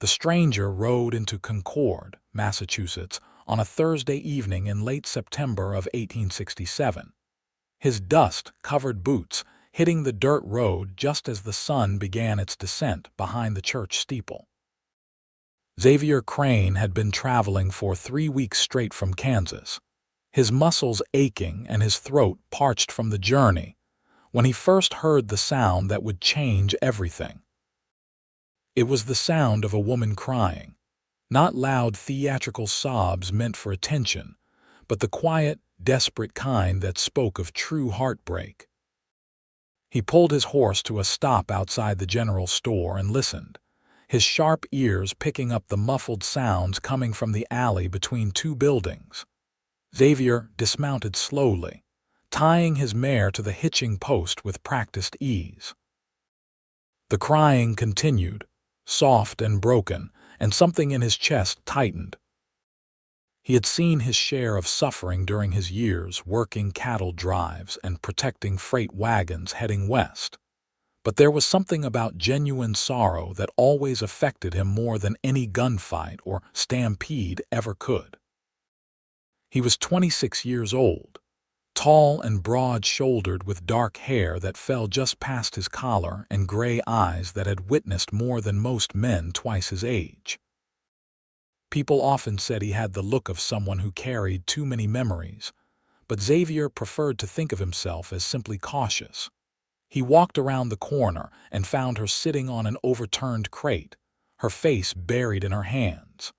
The stranger rode into Concord, Massachusetts, on a Thursday evening in late September of 1867. His dust-covered boots hitting the dirt road just as the sun began its descent behind the church steeple. Xavier Crane had been traveling for 3 weeks straight from Kansas, his muscles aching and his throat parched from the journey, when he first heard the sound that would change everything. It was the sound of a woman crying, not loud theatrical sobs meant for attention, but the quiet, desperate kind that spoke of true heartbreak. He pulled his horse to a stop outside the general store and listened, his sharp ears picking up the muffled sounds coming from the alley between two buildings. Xavier dismounted slowly, tying his mare to the hitching post with practiced ease. The crying continued, soft and broken, and something in his chest tightened. He had seen his share of suffering during his years working cattle drives and protecting freight wagons heading west. But there was something about genuine sorrow that always affected him more than any gunfight or stampede ever could. He was 26 years old, tall and broad-shouldered with dark hair that fell just past his collar and gray eyes that had witnessed more than most men twice his age. People often said he had the look of someone who carried too many memories, but Xavier preferred to think of himself as simply cautious. He walked around the corner and found her sitting on an overturned crate, her face buried in her hands.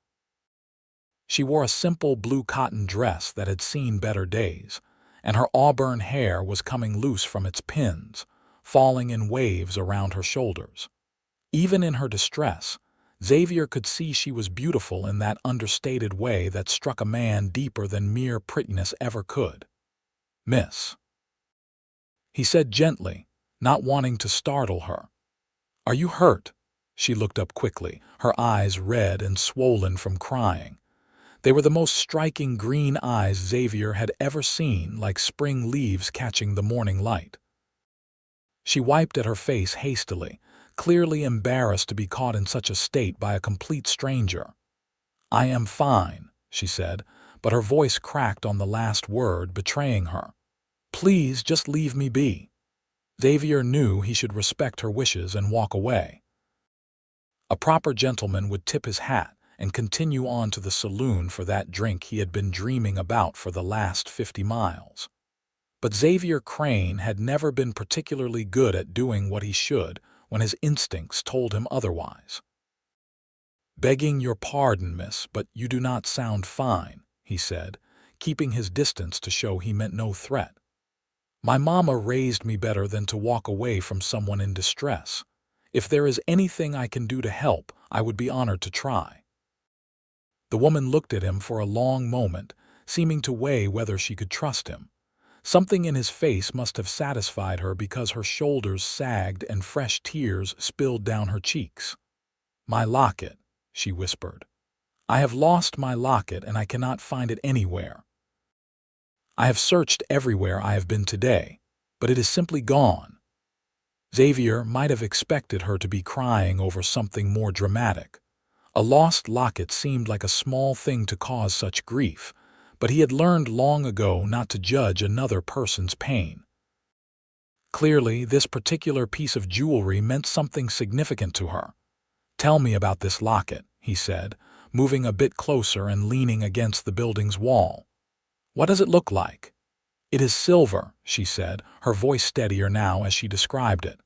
She wore a simple blue cotton dress that had seen better days, and her auburn hair was coming loose from its pins, falling in waves around her shoulders. Even in her distress, Xavier could see she was beautiful in that understated way that struck a man deeper than mere prettiness ever could. "Miss," he said gently, not wanting to startle her. "Are you hurt?" She looked up quickly, her eyes red and swollen from crying. They were the most striking green eyes Xavier had ever seen, like spring leaves catching the morning light. She wiped at her face hastily, clearly embarrassed to be caught in such a state by a complete stranger. "I am fine," she said, but her voice cracked on the last word, betraying her. "Please just leave me be." Xavier knew he should respect her wishes and walk away. A proper gentleman would tip his hat and continue on to the saloon for that drink he had been dreaming about for the last 50 miles. But Xavier Crane had never been particularly good at doing what he should when his instincts told him otherwise. "Begging your pardon, miss, but you do not sound fine," he said, keeping his distance to show he meant no threat. "My mama raised me better than to walk away from someone in distress. If there is anything I can do to help, I would be honored to try." The woman looked at him for a long moment, seeming to weigh whether she could trust him. Something in his face must have satisfied her because her shoulders sagged and fresh tears spilled down her cheeks. "My locket," she whispered. "I have lost my locket and I cannot find it anywhere. I have searched everywhere I have been today, but it is simply gone." Xavier might have expected her to be crying over something more dramatic. A lost locket seemed like a small thing to cause such grief, but he had learned long ago not to judge another person's pain. Clearly, this particular piece of jewelry meant something significant to her. "Tell me about this locket," he said, moving a bit closer and leaning against the building's wall. "What does it look like?" "It is silver," she said, her voice steadier now as she described it.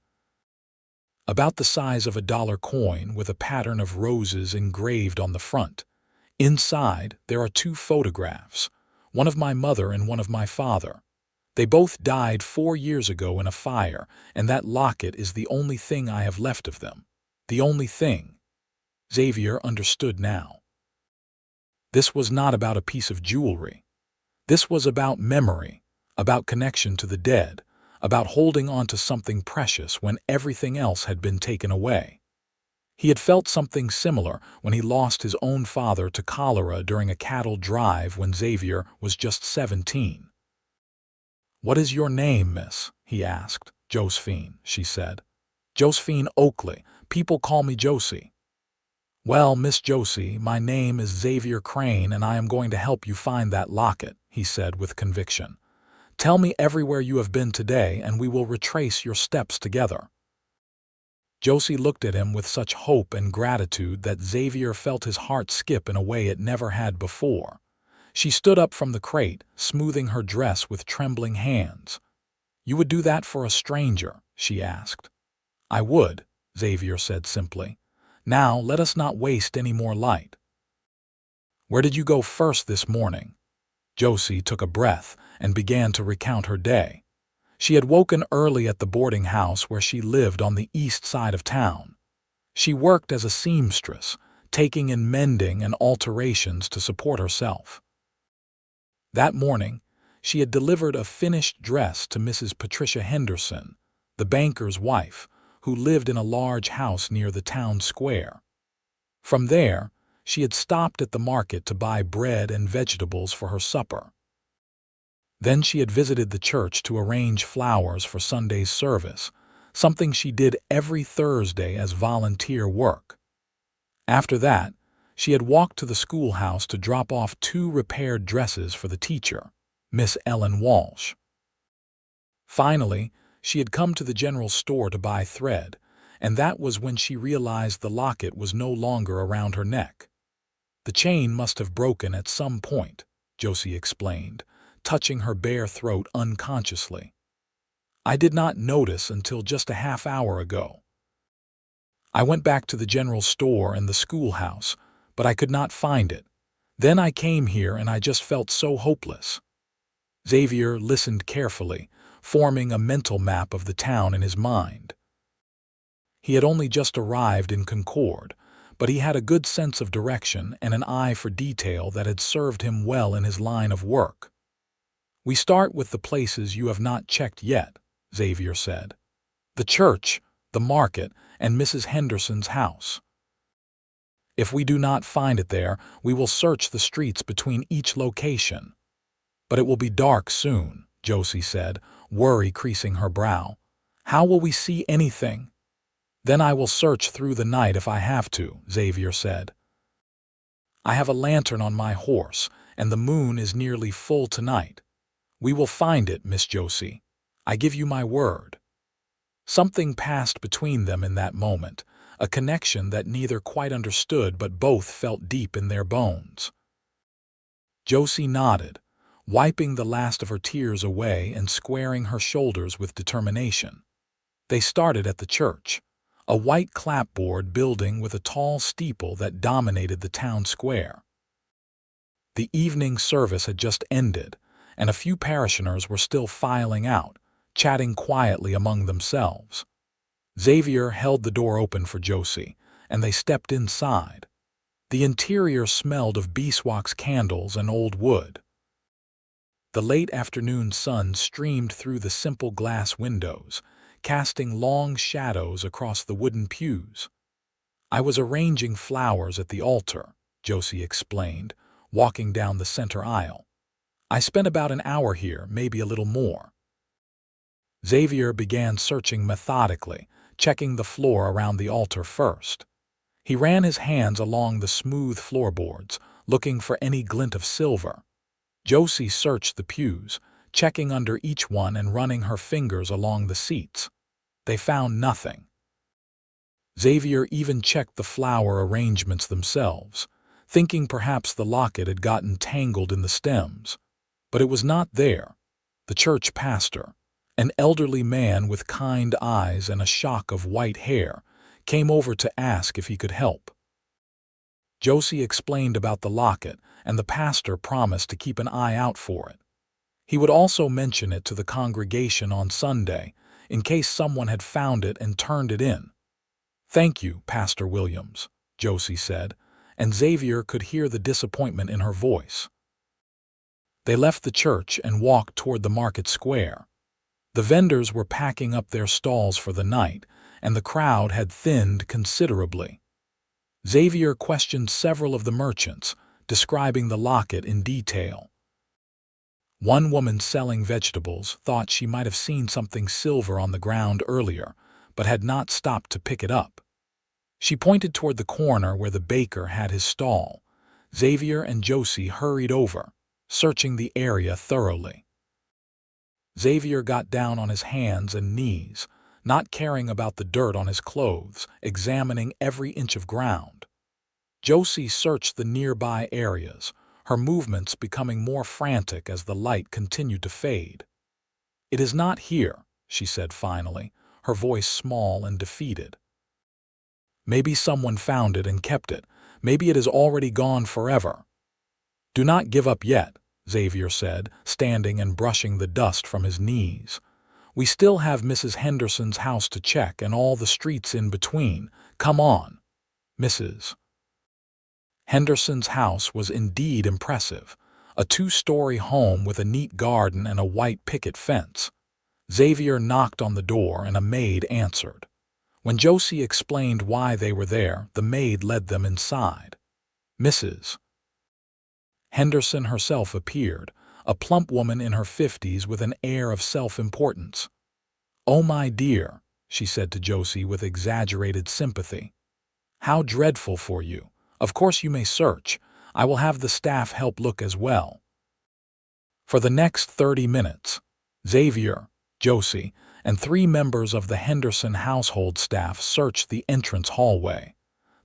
"About the size of a dollar coin with a pattern of roses engraved on the front. Inside, there are 2 photographs, one of my mother and one of my father. They both died 4 years ago in a fire, and that locket is the only thing I have left of them. The only thing." Xavier understood now. This was not about a piece of jewelry. This was about memory, about connection to the dead, about holding on to something precious when everything else had been taken away. He had felt something similar when he lost his own father to cholera during a cattle drive when Xavier was just 17. "What is your name, miss?" he asked. "Josephine," she said. "Josephine Oakley. People call me Josie." "Well, Miss Josie, my name is Xavier Crane, and I am going to help you find that locket," he said with conviction. "Tell me everywhere you have been today, and we will retrace your steps together." Josie looked at him with such hope and gratitude that Xavier felt his heart skip in a way it never had before. She stood up from the crate, smoothing her dress with trembling hands. "You would do that for a stranger?" she asked. "I would," Xavier said simply. "Now let us not waste any more light." "Where did you go first this morning?" Josie took a breath and began to recount her day. She had woken early at the boarding house where she lived on the east side of town. She worked as a seamstress, taking in mending and alterations to support herself. That morning, she had delivered a finished dress to Mrs. Patricia Henderson, the banker's wife, who lived in a large house near the town square. From there, she had stopped at the market to buy bread and vegetables for her supper. Then she had visited the church to arrange flowers for Sunday's service, something she did every Thursday as volunteer work. After that, she had walked to the schoolhouse to drop off 2 repaired dresses for the teacher, Miss Ellen Walsh. Finally, she had come to the general store to buy thread, and that was when she realized the locket was no longer around her neck. "The chain must have broken at some point," Josie explained, touching her bare throat unconsciously. "I did not notice until just a half hour ago. I went back to the general store and the schoolhouse, but I could not find it. Then I came here and I just felt so hopeless." Xavier listened carefully, forming a mental map of the town in his mind. He had only just arrived in Concord, but he had a good sense of direction and an eye for detail that had served him well in his line of work. "We start with the places you have not checked yet," Xavier said. "The church, the market, and Mrs. Henderson's house. If we do not find it there, we will search the streets between each location." "But it will be dark soon," Josie said, worry creasing her brow. "How will we see anything?" "Then I will search through the night if I have to," Xavier said. "I have a lantern on my horse, and the moon is nearly full tonight. We will find it, Miss Josie. I give you my word." Something passed between them in that moment, a connection that neither quite understood but both felt deep in their bones. Josie nodded, wiping the last of her tears away and squaring her shoulders with determination. They started at the church, a white clapboard building with a tall steeple that dominated the town square. The evening service had just ended, and a few parishioners were still filing out, chatting quietly among themselves. Xavier held the door open for Josie, and they stepped inside. The interior smelled of beeswax candles and old wood. The late afternoon sun streamed through the simple glass windows, casting long shadows across the wooden pews. "I was arranging flowers at the altar," Josie explained, walking down the center aisle. "I spent about an hour here, maybe a little more." Xavier began searching methodically, checking the floor around the altar first. He ran his hands along the smooth floorboards, looking for any glint of silver. Josie searched the pews, checking under each one and running her fingers along the seats. They found nothing. Xavier even checked the flower arrangements themselves, thinking perhaps the locket had gotten tangled in the stems. But it was not there. The church pastor, an elderly man with kind eyes and a shock of white hair, came over to ask if he could help. Josie explained about the locket, and the pastor promised to keep an eye out for it. He would also mention it to the congregation on Sunday, in case someone had found it and turned it in. "Thank you, Pastor Williams," Josie said, and Xavier could hear the disappointment in her voice. They left the church and walked toward the market square. The vendors were packing up their stalls for the night, and the crowd had thinned considerably. Xavier questioned several of the merchants, describing the locket in detail. One woman selling vegetables thought she might have seen something silver on the ground earlier, but had not stopped to pick it up. She pointed toward the corner where the baker had his stall. Xavier and Josie hurried over, searching the area thoroughly. Xavier got down on his hands and knees, not caring about the dirt on his clothes, examining every inch of ground. Josie searched the nearby areas, her movements becoming more frantic as the light continued to fade. "It is not here," she said finally, her voice small and defeated. "Maybe someone found it and kept it. Maybe it is already gone forever." "Do not give up yet," Xavier said, standing and brushing the dust from his knees. "We still have Mrs. Henderson's house to check and all the streets in between. Come on." Mrs. Henderson's house was indeed impressive, a two-story home with a neat garden and a white picket fence. Xavier knocked on the door and a maid answered. When Josie explained why they were there, the maid led them inside. Mrs. Henderson herself appeared, a plump woman in her 50s with an air of self-importance. "Oh, my dear," she said to Josie with exaggerated sympathy. "How dreadful for you. Of course you may search. I will have the staff help look as well." For the next 30 minutes, Xavier, Josie, and 3 members of the Henderson household staff searched the entrance hallway,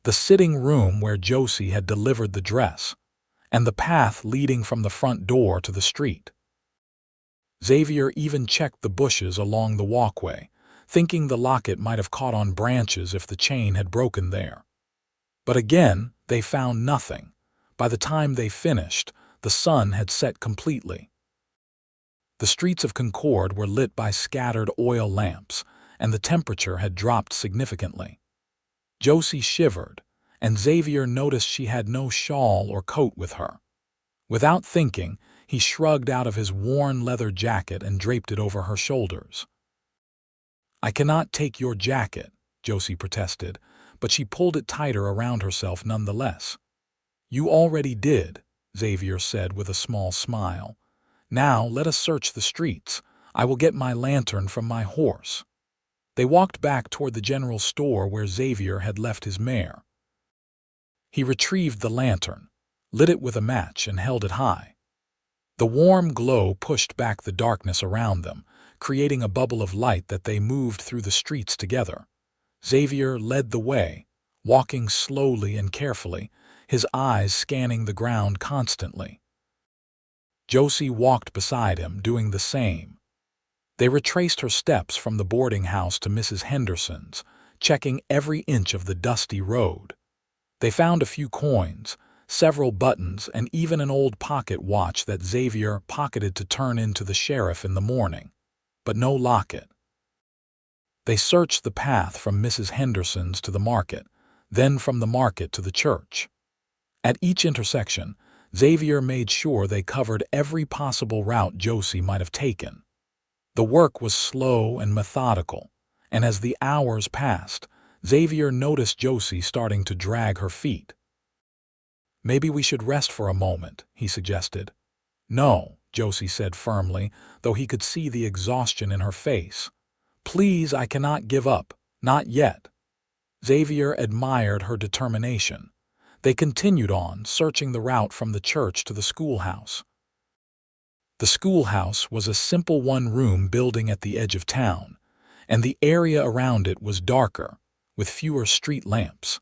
the sitting room where Josie had delivered the dress, and the path leading from the front door to the street. Xavier even checked the bushes along the walkway, thinking the locket might have caught on branches if the chain had broken there. But again, they found nothing. By the time they finished, the sun had set completely. The streets of Concord were lit by scattered oil lamps, and the temperature had dropped significantly. Josie shivered, and Xavier noticed she had no shawl or coat with her. Without thinking, he shrugged out of his worn leather jacket and draped it over her shoulders. "I cannot take your jacket," Josie protested, but she pulled it tighter around herself nonetheless. "You already did," Xavier said with a small smile. "Now let us search the streets. I will get my lantern from my horse." They walked back toward the general store where Xavier had left his mare. He retrieved the lantern, lit it with a match, and held it high. The warm glow pushed back the darkness around them, creating a bubble of light that they moved through the streets together. Xavier led the way, walking slowly and carefully, his eyes scanning the ground constantly. Josie walked beside him, doing the same. They retraced her steps from the boarding house to Mrs. Henderson's, checking every inch of the dusty road. They found a few coins, several buttons, and even an old pocket watch that Xavier pocketed to turn in to the sheriff in the morning, but no locket. They searched the path from Mrs. Henderson's to the market, then from the market to the church. At each intersection, Xavier made sure they covered every possible route Josie might have taken. The work was slow and methodical, and as the hours passed, Xavier noticed Josie starting to drag her feet. "Maybe we should rest for a moment," he suggested. "No," Josie said firmly, though he could see the exhaustion in her face. "Please, I cannot give up. Not yet." Xavier admired her determination. They continued on, searching the route from the church to the schoolhouse. The schoolhouse was a simple one-room building at the edge of town, and the area around it was darker, with fewer street lamps.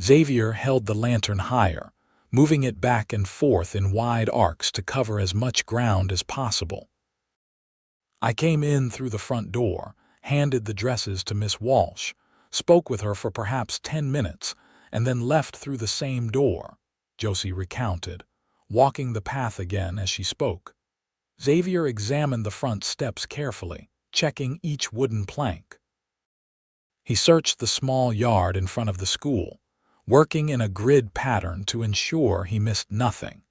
Xavier held the lantern higher, moving it back and forth in wide arcs to cover as much ground as possible. "I came in through the front door, handed the dresses to Miss Walsh, spoke with her for perhaps 10 minutes, and then left through the same door," Josie recounted, walking the path again as she spoke. Xavier examined the front steps carefully, checking each wooden plank. He searched the small yard in front of the school, working in a grid pattern to ensure he missed nothing.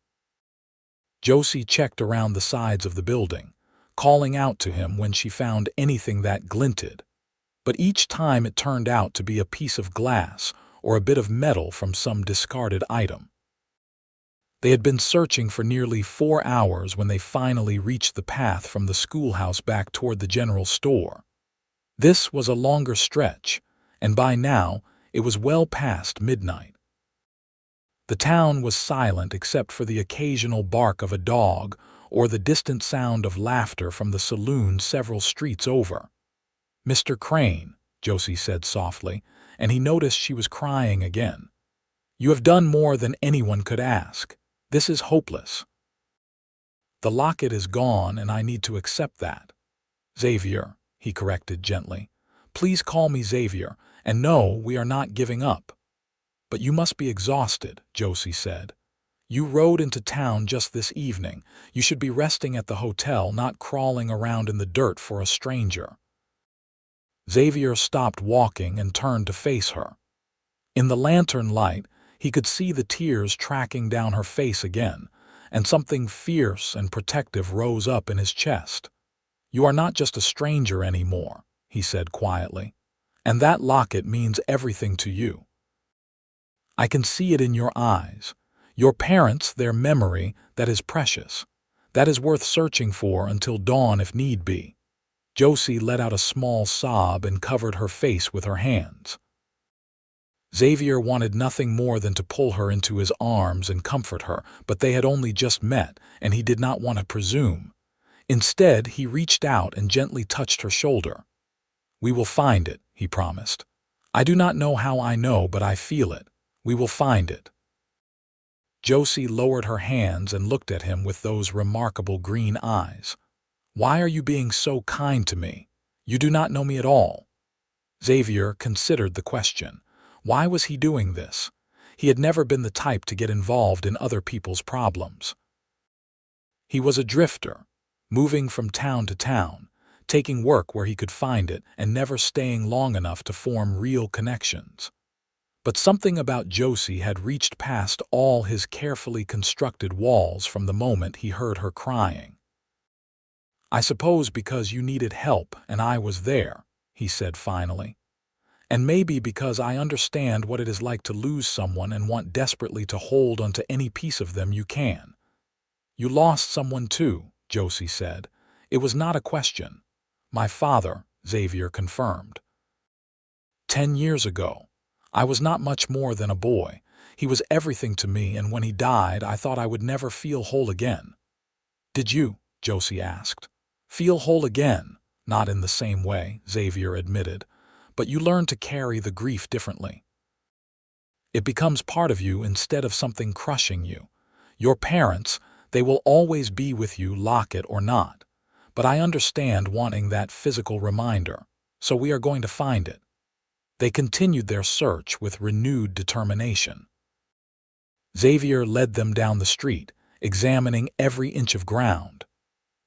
Josie checked around the sides of the building, calling out to him when she found anything that glinted, but each time it turned out to be a piece of glass or a bit of metal from some discarded item. They had been searching for nearly 4 hours when they finally reached the path from the schoolhouse back toward the general store. This was a longer stretch, and by now It was well past midnight. The town was silent except for the occasional bark of a dog or the distant sound of laughter from the saloon several streets over. "Mr. Crane," Josie said softly, and he noticed she was crying again. "You have done more than anyone could ask. This is hopeless. The locket is gone, and I need to accept that." "Xavier," he corrected gently. "Please call me Xavier, and no, we are not giving up." "But you must be exhausted," Josie said. "You rode into town just this evening. You should be resting at the hotel, not crawling around in the dirt for a stranger." Xavier stopped walking and turned to face her. In the lantern light, he could see the tears tracking down her face again, and something fierce and protective rose up in his chest. "You are not just a stranger anymore," he said quietly, "and that locket means everything to you. I can see it in your eyes. Your parents, their memory, that is precious. That is worth searching for until dawn if need be." Josie let out a small sob and covered her face with her hands. Xavier wanted nothing more than to pull her into his arms and comfort her, but they had only just met, and he did not want to presume. Instead, he reached out and gently touched her shoulder. "We will find it," he promised. "I do not know how I know, but I feel it. We will find it." Josie lowered her hands and looked at him with those remarkable green eyes. "Why are you being so kind to me? You do not know me at all." Xavier considered the question. Why was he doing this? He had never been the type to get involved in other people's problems. He was a drifter, moving from town to town, taking work where he could find it and never staying long enough to form real connections. But something about Josie had reached past all his carefully constructed walls from the moment he heard her crying. "I suppose because you needed help and I was there," he said finally. "And maybe because I understand what it is like to lose someone and want desperately to hold onto any piece of them you can." "You lost someone too," Josie said. "It was not a question." "My father," Xavier confirmed. 10 years ago. I was not much more than a boy. He was everything to me, and when he died, I thought I would never feel whole again." "Did you?" Josie asked. "Feel whole again?" "Not in the same way," Xavier admitted. "But you learn to carry the grief differently. It becomes part of you instead of something crushing you. Your parents, they will always be with you, Locket or not. But I understand wanting that physical reminder, so we are going to find it." They continued their search with renewed determination. Xavier led them down the street, examining every inch of ground.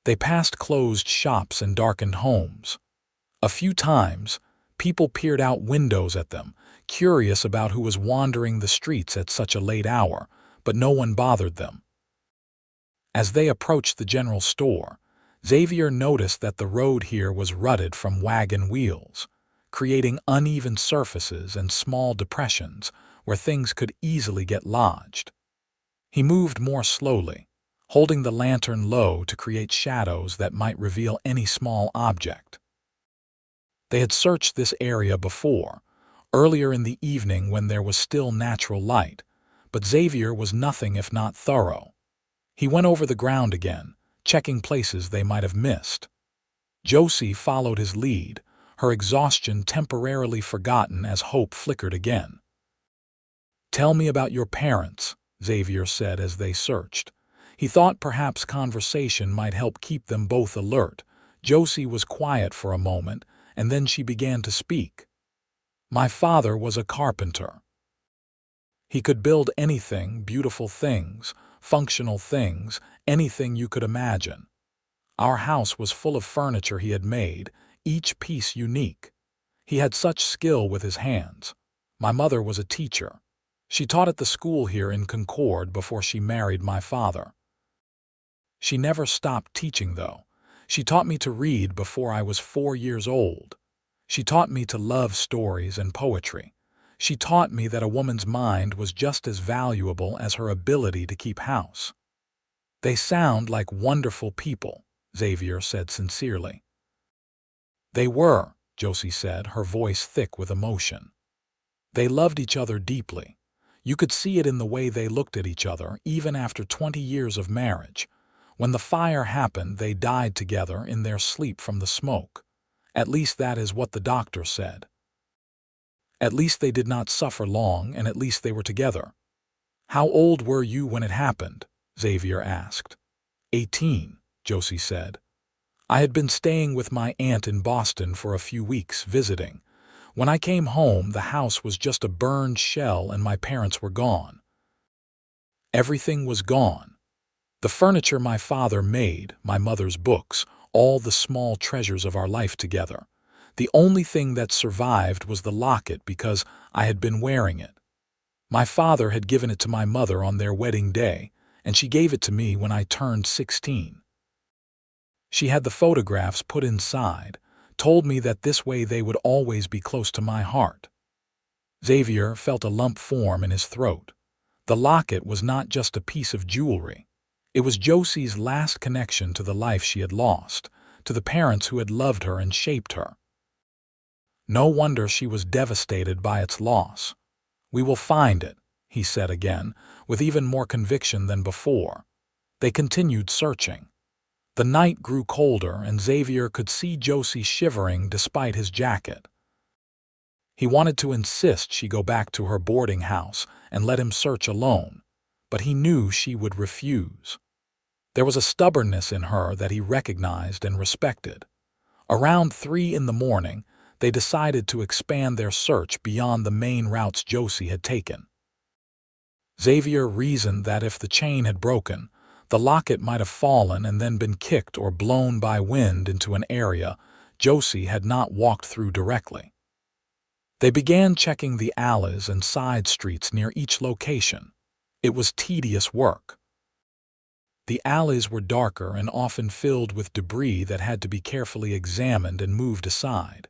They passed closed shops and darkened homes. A few times, people peered out windows at them, curious about who was wandering the streets at such a late hour, but no one bothered them. As they approached the general store, Xavier noticed that the road here was rutted from wagon wheels, creating uneven surfaces and small depressions where things could easily get lodged. He moved more slowly, holding the lantern low to create shadows that might reveal any small object. They had searched this area before, earlier in the evening when there was still natural light, but Xavier was nothing if not thorough. He went over the ground again, checking places they might have missed. Josie followed his lead, her exhaustion temporarily forgotten as hope flickered again. "Tell me about your parents," Xavier said as they searched. He thought perhaps conversation might help keep them both alert. Josie was quiet for a moment, and then she began to speak. "My father was a carpenter. He could build anything, beautiful things, functional things, anything you could imagine. Our house was full of furniture he had made, each piece unique. He had such skill with his hands. My mother was a teacher. She taught at the school here in Concord before she married my father. She never stopped teaching, though. She taught me to read before I was 4 years old. She taught me to love stories and poetry. She taught me that a woman's mind was just as valuable as her ability to keep house." "They sound like wonderful people," Xavier said sincerely. "They were," Josie said, her voice thick with emotion. They loved each other deeply. You could see it in the way they looked at each other, even after 20 years of marriage. When the fire happened, they died together in their sleep from the smoke. At least that is what the doctor said. At least they did not suffer long, and at least they were together. How old were you when it happened? Xavier asked. 18, Josie said. I had been staying with my aunt in Boston for a few weeks, visiting. When I came home, the house was just a burned shell and my parents were gone. Everything was gone. The furniture my father made, my mother's books, all the small treasures of our life together. The only thing that survived was the locket because I had been wearing it. My father had given it to my mother on their wedding day, and she gave it to me when I turned 16. She had the photographs put inside, told me that this way they would always be close to my heart. Xavier felt a lump form in his throat. The locket was not just a piece of jewelry. It was Josie's last connection to the life she had lost, to the parents who had loved her and shaped her. No wonder she was devastated by its loss. We will find it, he said again, with even more conviction than before. They continued searching. The night grew colder, and Xavier could see Josie shivering despite his jacket. He wanted to insist she go back to her boarding house and let him search alone, but he knew she would refuse. There was a stubbornness in her that he recognized and respected. Around 3 in the morning, they decided to expand their search beyond the main routes Josie had taken. Xavier reasoned that if the chain had broken, the locket might have fallen and then been kicked or blown by wind into an area Josie had not walked through directly. They began checking the alleys and side streets near each location. It was tedious work. The alleys were darker and often filled with debris that had to be carefully examined and moved aside.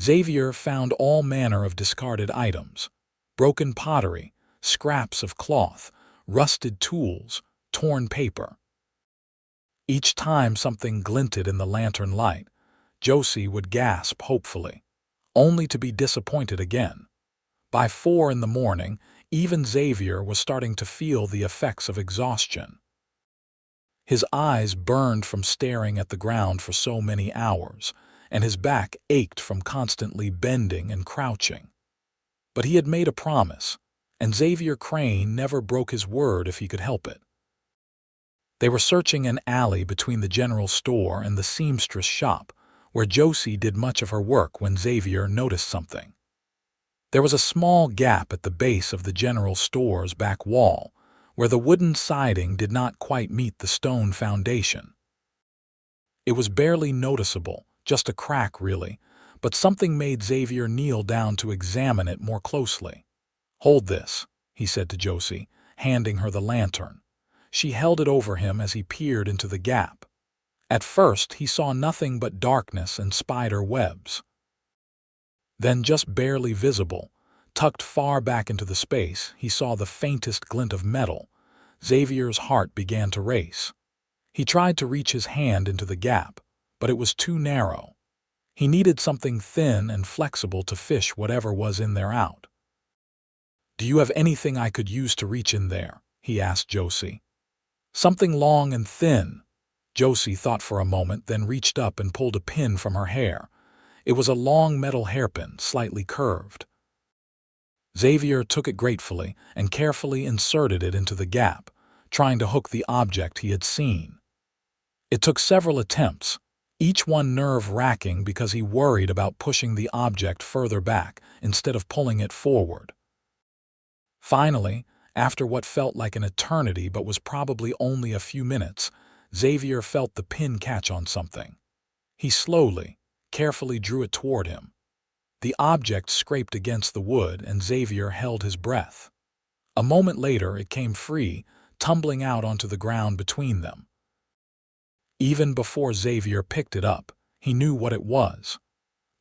Xavier found all manner of discarded items: broken pottery, scraps of cloth, rusted tools, torn paper. Each time something glinted in the lantern light, Josie would gasp hopefully, only to be disappointed again. By 4 in the morning, even Xavier was starting to feel the effects of exhaustion. His eyes burned from staring at the ground for so many hours, and his back ached from constantly bending and crouching. But he had made a promise, and Xavier Crane never broke his word if he could help it. They were searching an alley between the general store and the seamstress shop, where Josie did much of her work when Xavier noticed something. There was a small gap at the base of the general store's back wall, where the wooden siding did not quite meet the stone foundation. It was barely noticeable, just a crack really, but something made Xavier kneel down to examine it more closely. "Hold this," he said to Josie, handing her the lantern. She held it over him as he peered into the gap. At first, he saw nothing but darkness and spider webs. Then, just barely visible, tucked far back into the space, he saw the faintest glint of metal. Xavier's heart began to race. He tried to reach his hand into the gap, but it was too narrow. He needed something thin and flexible to fish whatever was in there out. "Do you have anything I could use to reach in there?" he asked Josie. "Something long and thin." Josie thought for a moment, then reached up and pulled a pin from her hair. It was a long metal hairpin, slightly curved. Xavier took it gratefully and carefully inserted it into the gap, trying to hook the object he had seen. It took several attempts, each one nerve-wracking because he worried about pushing the object further back instead of pulling it forward. Finally, after what felt like an eternity but was probably only a few minutes, Xavier felt the pin catch on something. He slowly, carefully drew it toward him. The object scraped against the wood and Xavier held his breath. A moment later it came free, tumbling out onto the ground between them. Even before Xavier picked it up, he knew what it was.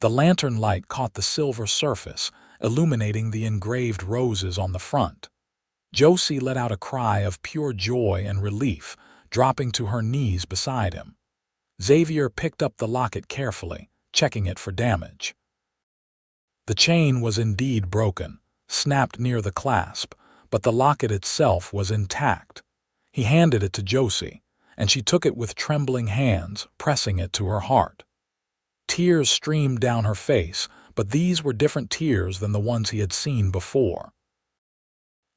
The lantern light caught the silver surface, illuminating the engraved roses on the front. Josie let out a cry of pure joy and relief, dropping to her knees beside him. Xavier picked up the locket carefully, checking it for damage. The chain was indeed broken, snapped near the clasp, but the locket itself was intact. He handed it to Josie, and she took it with trembling hands, pressing it to her heart. Tears streamed down her face, but these were different tears than the ones he had seen before.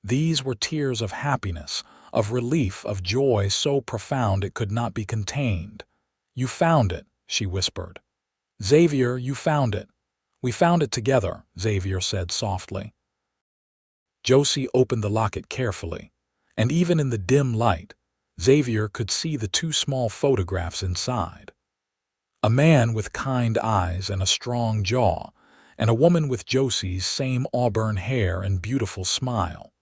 These were tears of happiness, of relief, of joy so profound it could not be contained. "You found it," she whispered. "Xavier, you found it." "We found it together," Xavier said softly. Josie opened the locket carefully, and even in the dim light, Xavier could see the two small photographs inside. A man with kind eyes and a strong jaw, and a woman with Josie's same auburn hair and beautiful smile.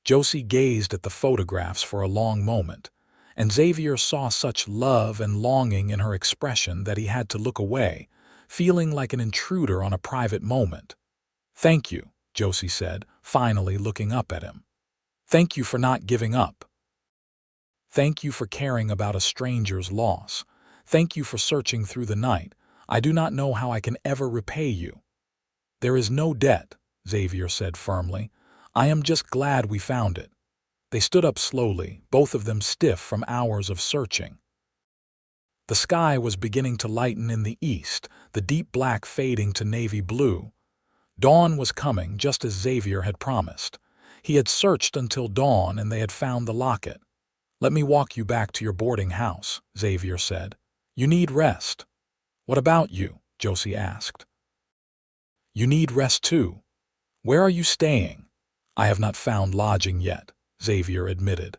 Josie gazed at the photographs for a long moment, and Xavier saw such love and longing in her expression that he had to look away, feeling like an intruder on a private moment. "Thank you," Josie said, finally looking up at him. "Thank you for not giving up. Thank you for caring about a stranger's loss. Thank you for searching through the night. I do not know how I can ever repay you." "There is no debt," Xavier said firmly. "I am just glad we found it." They stood up slowly, both of them stiff from hours of searching. The sky was beginning to lighten in the east, the deep black fading to navy blue. Dawn was coming, just as Xavier had promised. He had searched until dawn and they had found the locket. "Let me walk you back to your boarding house," Xavier said. "You need rest." "What about you?" Josie asked. "You need rest too. Where are you staying?" "I have not found lodging yet," Xavier admitted.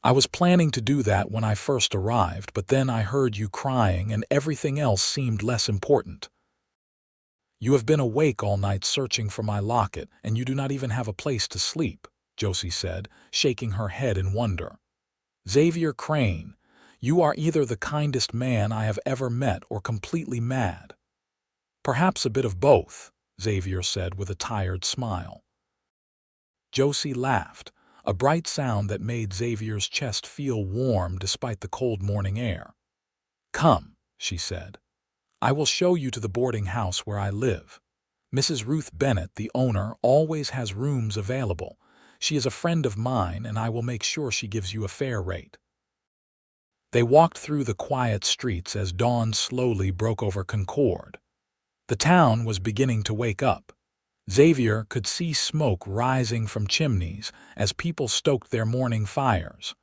"I was planning to do that when I first arrived, but then I heard you crying and everything else seemed less important." "You have been awake all night searching for my locket, and you do not even have a place to sleep," Josie said, shaking her head in wonder. "Xavier Crane, you are either the kindest man I have ever met or completely mad." "Perhaps a bit of both," Xavier said with a tired smile. Josie laughed, a bright sound that made Xavier's chest feel warm despite the cold morning air. "Come," she said. "I will show you to the boarding house where I live. Mrs. Ruth Bennett, the owner, always has rooms available. She is a friend of mine, and I will make sure she gives you a fair rate." They walked through the quiet streets as dawn slowly broke over Concord. The town was beginning to wake up. Xavier could see smoke rising from chimneys as people stoked their morning fires.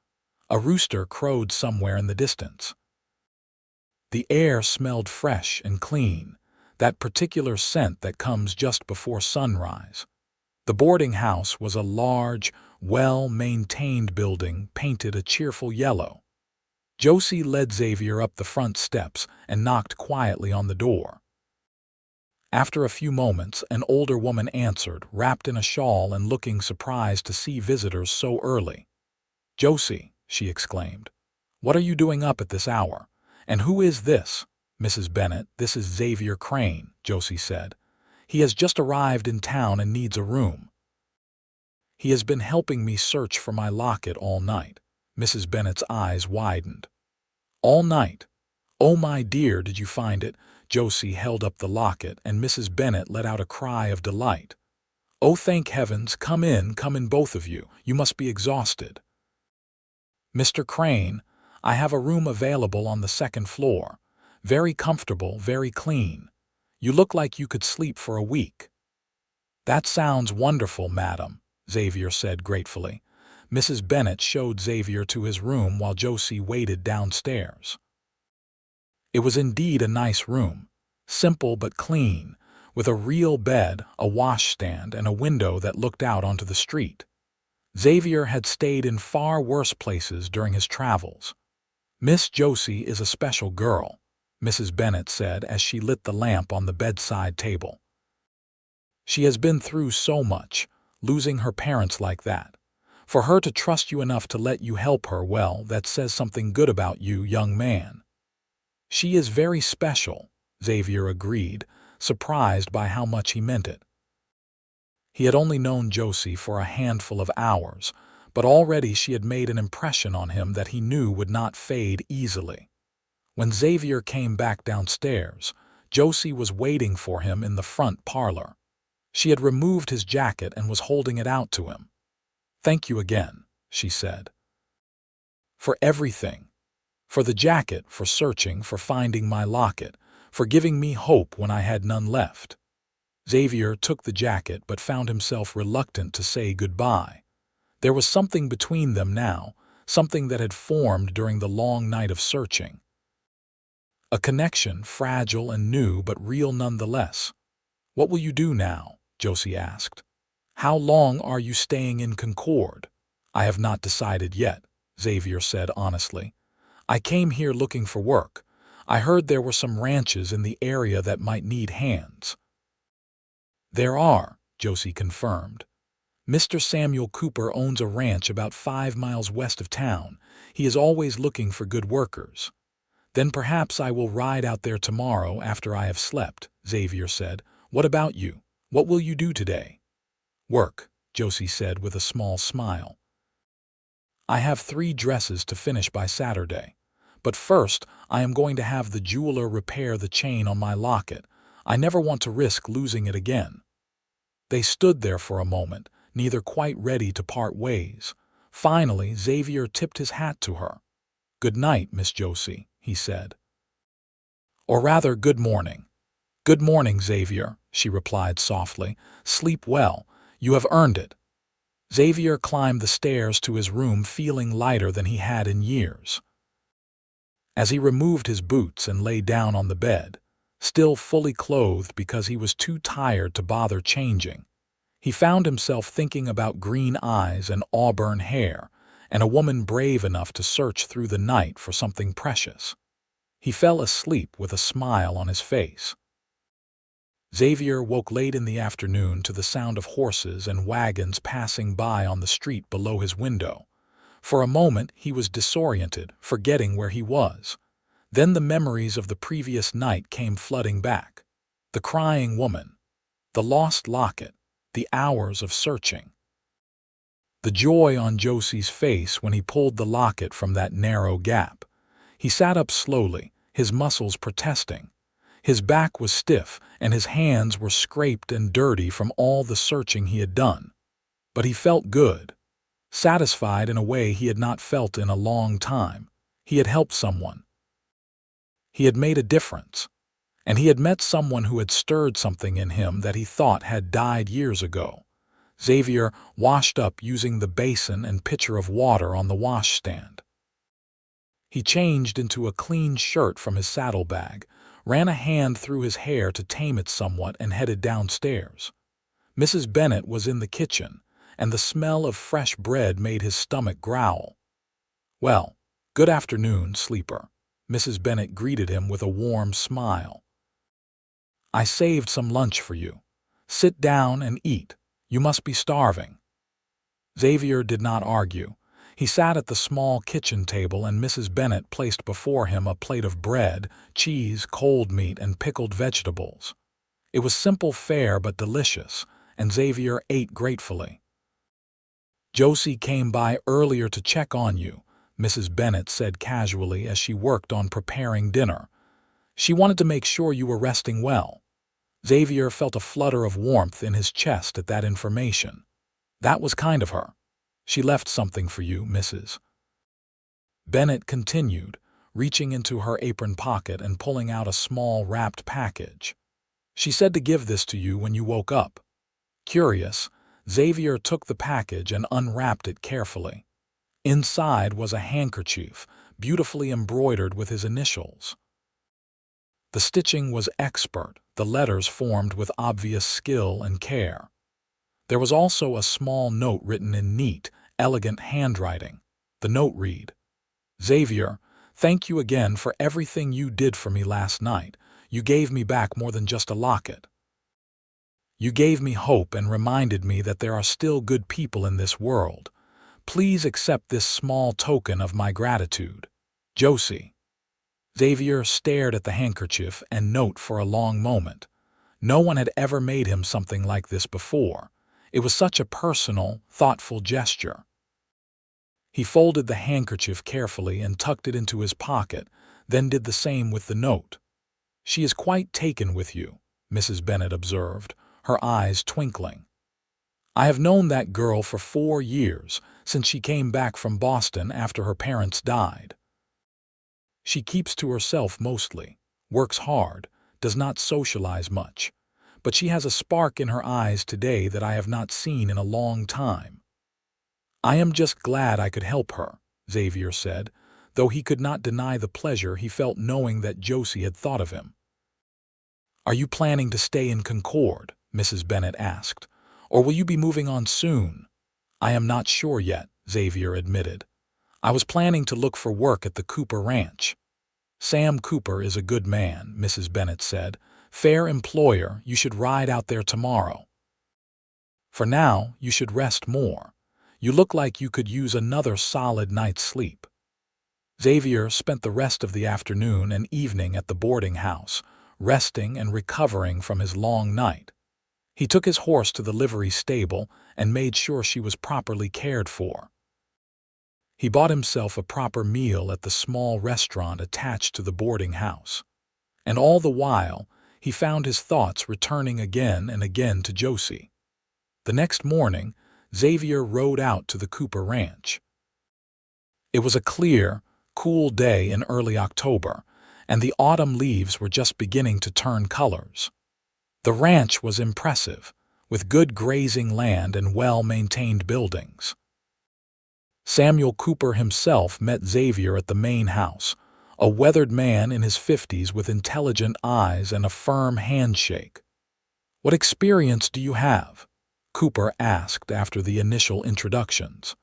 A rooster crowed somewhere in the distance. The air smelled fresh and clean, that particular scent that comes just before sunrise. The boarding house was a large, well-maintained building painted a cheerful yellow. Josie led Xavier up the front steps and knocked quietly on the door. After a few moments, an older woman answered, wrapped in a shawl and looking surprised to see visitors so early. "Josie," she exclaimed, "what are you doing up at this hour? And who is this?" "Mrs. Bennett, this is Xavier Crane," Josie said. "He has just arrived in town and needs a room. He has been helping me search for my locket all night." Mrs. Bennett's eyes widened. "All night? Oh, my dear, did you find it?" Josie held up the locket, and Mrs. Bennett let out a cry of delight. "Oh, thank heavens, come in, both of you. You must be exhausted." "Mr. Crane, I have a room available on the second floor. Very comfortable, very clean. You look like you could sleep for a week." "That sounds wonderful, madam," Xavier said gratefully. Mrs. Bennett showed Xavier to his room while Josie waited downstairs. It was indeed a nice room, simple but clean, with a real bed, a washstand, and a window that looked out onto the street. Xavier had stayed in far worse places during his travels. "Miss Josie is a special girl," Mrs. Bennett said as she lit the lamp on the bedside table. "She has been through so much, losing her parents like that. For her to trust you enough to let you help her, well, that says something good about you, young man." "She is very special," Xavier agreed, surprised by how much he meant it. He had only known Josie for a handful of hours, but already she had made an impression on him that he knew would not fade easily. When Xavier came back downstairs, Josie was waiting for him in the front parlor. She had removed his jacket and was holding it out to him. "Thank you again," she said. "For everything. For the jacket, for searching, for finding my locket, for giving me hope when I had none left." Xavier took the jacket but found himself reluctant to say goodbye. There was something between them now, something that had formed during the long night of searching. A connection, fragile and new but real nonetheless. "What will you do now?" Josie asked. "How long are you staying in Concord?" "I have not decided yet," Xavier said honestly. "I came here looking for work. I heard there were some ranches in the area that might need hands." "There are," Josie confirmed. "Mr. Samuel Cooper owns a ranch about 5 miles west of town. He is always looking for good workers." "Then perhaps I will ride out there tomorrow after I have slept," Xavier said. "What about you? What will you do today?" "Work," Josie said with a small smile. "I have 3 dresses to finish by Saturday. But first, I am going to have the jeweler repair the chain on my locket. I never want to risk losing it again." They stood there for a moment, neither quite ready to part ways. Finally, Xavier tipped his hat to her. "Good night, Miss Josie," he said. "Or rather, good morning." "Good morning, Xavier," she replied softly. "Sleep well. You have earned it." Xavier climbed the stairs to his room feeling lighter than he had in years. As he removed his boots and lay down on the bed, still fully clothed because he was too tired to bother changing, he found himself thinking about green eyes and auburn hair, and a woman brave enough to search through the night for something precious. He fell asleep with a smile on his face. Xavier woke late in the afternoon to the sound of horses and wagons passing by on the street below his window. For a moment he was disoriented, forgetting where he was. Then the memories of the previous night came flooding back. The crying woman, the lost locket, the hours of searching. The joy on Josie's face when he pulled the locket from that narrow gap. He sat up slowly, his muscles protesting. His back was stiff, and his hands were scraped and dirty from all the searching he had done. But he felt good, satisfied in a way he had not felt in a long time. He had helped someone. He had made a difference. And he had met someone who had stirred something in him that he thought had died years ago. Xavier washed up using the basin and pitcher of water on the washstand. He changed into a clean shirt from his saddlebag, ran a hand through his hair to tame it somewhat, and headed downstairs. Mrs. Bennet was in the kitchen, and the smell of fresh bread made his stomach growl. "Well, good afternoon, sleeper," Mrs. Bennet greeted him with a warm smile. "I saved some lunch for you. Sit down and eat. You must be starving." Xavier did not argue. He sat at the small kitchen table, and Mrs. Bennet placed before him a plate of bread, cheese, cold meat, and pickled vegetables. It was simple fare but delicious, and Xavier ate gratefully. "Josie came by earlier to check on you," Mrs. Bennet said casually as she worked on preparing dinner. "She wanted to make sure you were resting well." Xavier felt a flutter of warmth in his chest at that information. "That was kind of her. She left something for you, Mrs." Bennet continued, reaching into her apron pocket and pulling out a small wrapped package. "She said to give this to you when you woke up." Curious, Xavier took the package and unwrapped it carefully. Inside was a handkerchief, beautifully embroidered with his initials. The stitching was expert, the letters formed with obvious skill and care. There was also a small note written in neat, elegant handwriting. The note read, "Xavier, thank you again for everything you did for me last night. You gave me back more than just a locket. You gave me hope and reminded me that there are still good people in this world. Please accept this small token of my gratitude. Josie." Xavier stared at the handkerchief and note for a long moment. No one had ever made him something like this before. It was such a personal, thoughtful gesture. He folded the handkerchief carefully and tucked it into his pocket, then did the same with the note. "She is quite taken with you," Mrs. Bennet observed, her eyes twinkling. "I have known that girl for 4 years, since she came back from Boston after her parents died. She keeps to herself mostly, works hard, does not socialize much, but she has a spark in her eyes today that I have not seen in a long time." "I am just glad I could help her," Xavier said, though he could not deny the pleasure he felt knowing that Josie had thought of him. "Are you planning to stay in Concord?" Mrs. Bennet asked, "or will you be moving on soon?" "I am not sure yet," Xavier admitted. "I was planning to look for work at the Cooper Ranch." "Sam Cooper is a good man," Mrs. Bennet said. "Fair employer, you should ride out there tomorrow. For now, you should rest more. You look like you could use another solid night's sleep." Xavier spent the rest of the afternoon and evening at the boarding house, resting and recovering from his long night. He took his horse to the livery stable and made sure she was properly cared for. He bought himself a proper meal at the small restaurant attached to the boarding house. And all the while, he found his thoughts returning again and again to Josie. The next morning, Xavier rode out to the Cooper Ranch. It was a clear, cool day in early October, and the autumn leaves were just beginning to turn colors. The ranch was impressive, with good grazing land and well-maintained buildings. Samuel Cooper himself met Xavier at the main house, a weathered man in his 50s with intelligent eyes and a firm handshake. "What experience do you have?" Cooper asked after the initial introductions.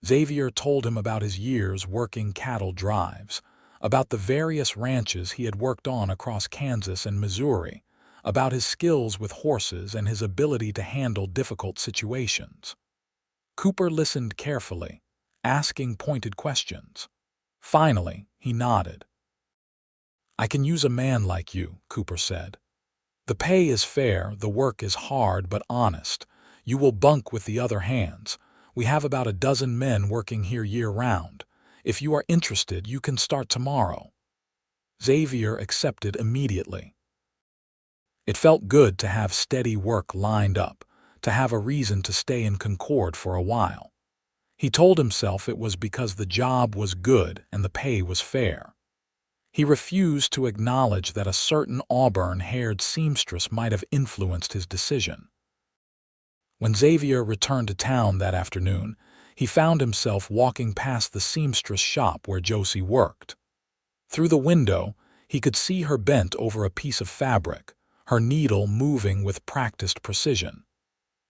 Xavier told him about his years working cattle drives, about the various ranches he had worked on across Kansas and Missouri, about his skills with horses and his ability to handle difficult situations. Cooper listened carefully, asking pointed questions. Finally, he nodded. "I can use a man like you," Cooper said. "The pay is fair, the work is hard but honest. You will bunk with the other hands. We have about a dozen men working here year-round. If you are interested, you can start tomorrow." Xavier accepted immediately. It felt good to have steady work lined up, to have a reason to stay in Concord for a while. He told himself it was because the job was good and the pay was fair. He refused to acknowledge that a certain auburn-haired seamstress might have influenced his decision. When Xavier returned to town that afternoon, he found himself walking past the seamstress shop where Josie worked. Through the window, he could see her bent over a piece of fabric, her needle moving with practiced precision.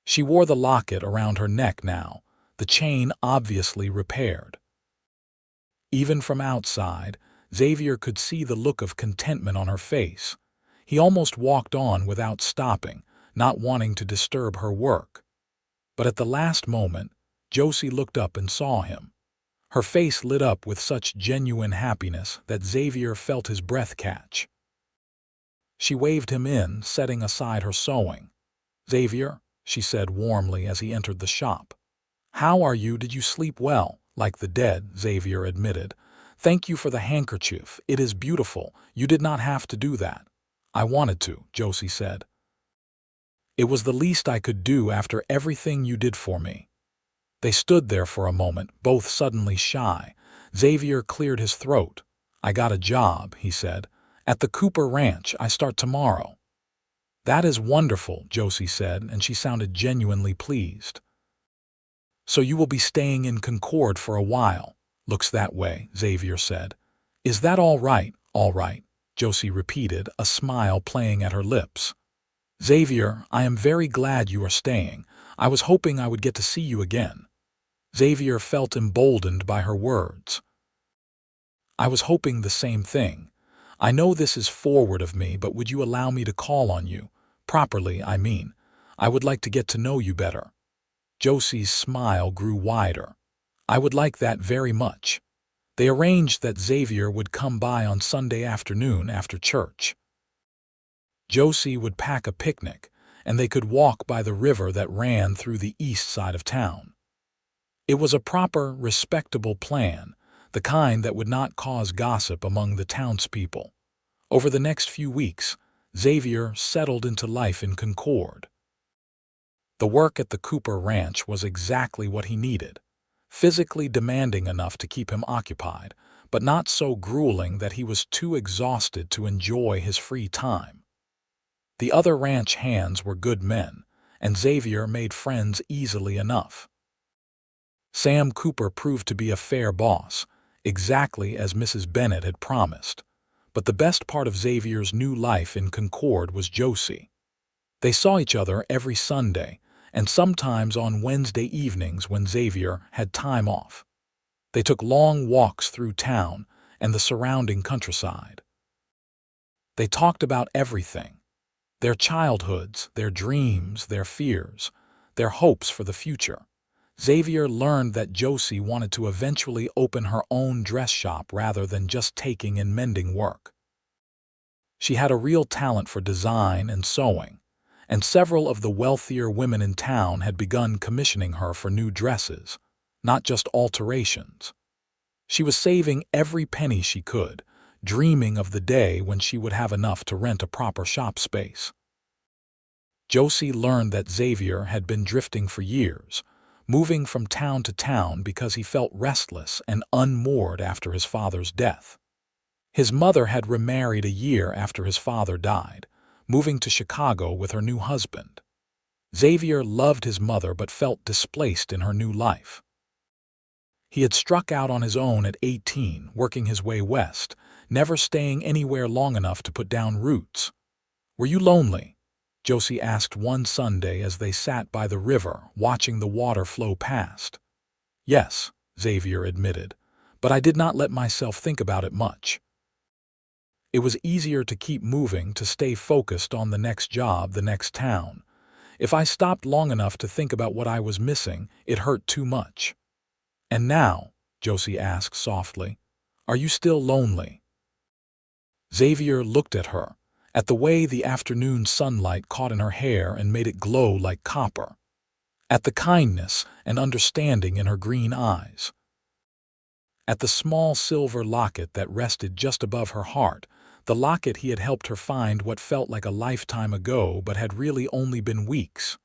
She wore the locket around her neck now, the chain obviously repaired. Even from outside, Xavier could see the look of contentment on her face. He almost walked on without stopping, not wanting to disturb her work. But at the last moment, Josie looked up and saw him. Her face lit up with such genuine happiness that Xavier felt his breath catch. She waved him in, setting aside her sewing. "Xavier," she said warmly as he entered the shop. "How are you? Did you sleep well?" "Like the dead," Xavier admitted. "Thank you for the handkerchief. It is beautiful. You did not have to do that." "I wanted to," Josie said. "It was the least I could do after everything you did for me." They stood there for a moment, both suddenly shy. Xavier cleared his throat. "I got a job," he said. "At the Cooper Ranch. I start tomorrow." "That is wonderful," Josie said, and she sounded genuinely pleased. "So you will be staying in Concord for a while." "Looks that way," Xavier said. "Is that all right?" "All right," Josie repeated, a smile playing at her lips. "Xavier, I am very glad you are staying. I was hoping I would get to see you again." Xavier felt emboldened by her words. "I was hoping the same thing. I know this is forward of me, but would you allow me to call on you? Properly, I mean. I would like to get to know you better." Josie's smile grew wider. "I would like that very much." They arranged that Xavier would come by on Sunday afternoon after church. Josie would pack a picnic, and they could walk by the river that ran through the east side of town. It was a proper, respectable plan, the kind that would not cause gossip among the townspeople. Over the next few weeks, Xavier settled into life in Concord. The work at the Cooper Ranch was exactly what he needed, physically demanding enough to keep him occupied, but not so grueling that he was too exhausted to enjoy his free time. The other ranch hands were good men, and Xavier made friends easily enough. Sam Cooper proved to be a fair boss, exactly as Mrs. Bennet had promised. But the best part of Xavier's new life in Concord was Josie. They saw each other every Sunday, and sometimes on Wednesday evenings when Xavier had time off. They took long walks through town and the surrounding countryside. They talked about everything: their childhoods, their dreams, their fears, their hopes for the future. Xavier learned that Josie wanted to eventually open her own dress shop rather than just taking in mending work. She had a real talent for design and sewing, and several of the wealthier women in town had begun commissioning her for new dresses, not just alterations. She was saving every penny she could, dreaming of the day when she would have enough to rent a proper shop space. Josie learned that Xavier had been drifting for years, moving from town to town because he felt restless and unmoored after his father's death. His mother had remarried a year after his father died, moving to Chicago with her new husband. Xavier loved his mother but felt displaced in her new life. He had struck out on his own at 18, working his way west, never staying anywhere long enough to put down roots. "Were you lonely?" Josie asked one Sunday as they sat by the river, watching the water flow past. "Yes," Xavier admitted, "but I did not let myself think about it much. It was easier to keep moving, to stay focused on the next job, the next town. If I stopped long enough to think about what I was missing, it hurt too much." "And now," Josie asked softly, "are you still lonely?" Xavier looked at her, at the way the afternoon sunlight caught in her hair and made it glow like copper, at the kindness and understanding in her green eyes, at the small silver locket that rested just above her heart, the locket he had helped her find what felt like a lifetime ago but had really only been weeks.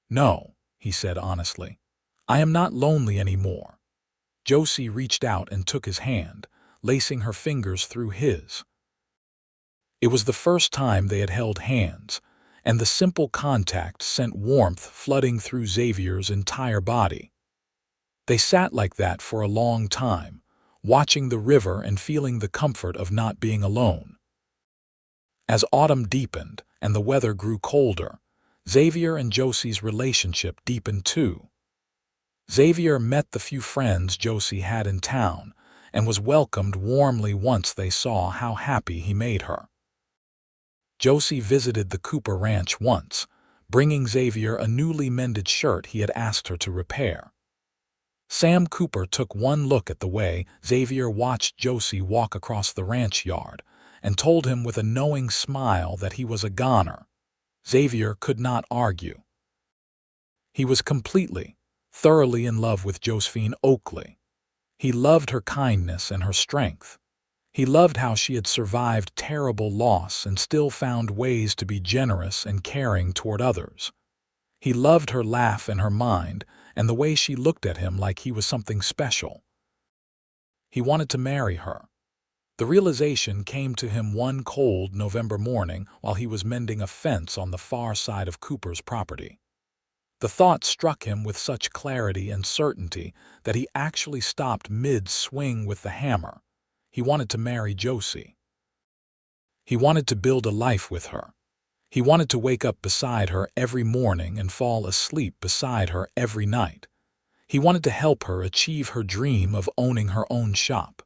"No," he said honestly, "I am not lonely anymore." Josie reached out and took his hand, lacing her fingers through his. It was the first time they had held hands, and the simple contact sent warmth flooding through Xavier's entire body. They sat like that for a long time, watching the river and feeling the comfort of not being alone. As autumn deepened and the weather grew colder, Xavier and Josie's relationship deepened too. Xavier met the few friends Josie had in town and was welcomed warmly once they saw how happy he made her. Josie visited the Cooper Ranch once, bringing Xavier a newly mended shirt he had asked her to repair. Sam Cooper took one look at the way Xavier watched Josie walk across the ranch yard and told him with a knowing smile that he was a goner. Xavier could not argue. He was completely, thoroughly in love with Josephine Oakley. He loved her kindness and her strength. He loved how she had survived terrible loss and still found ways to be generous and caring toward others. He loved her laugh and her mind and the way she looked at him like he was something special. He wanted to marry her. The realization came to him one cold November morning while he was mending a fence on the far side of Cooper's property. The thought struck him with such clarity and certainty that he actually stopped mid-swing with the hammer. He wanted to marry Josie. He wanted to build a life with her. He wanted to wake up beside her every morning and fall asleep beside her every night. He wanted to help her achieve her dream of owning her own shop.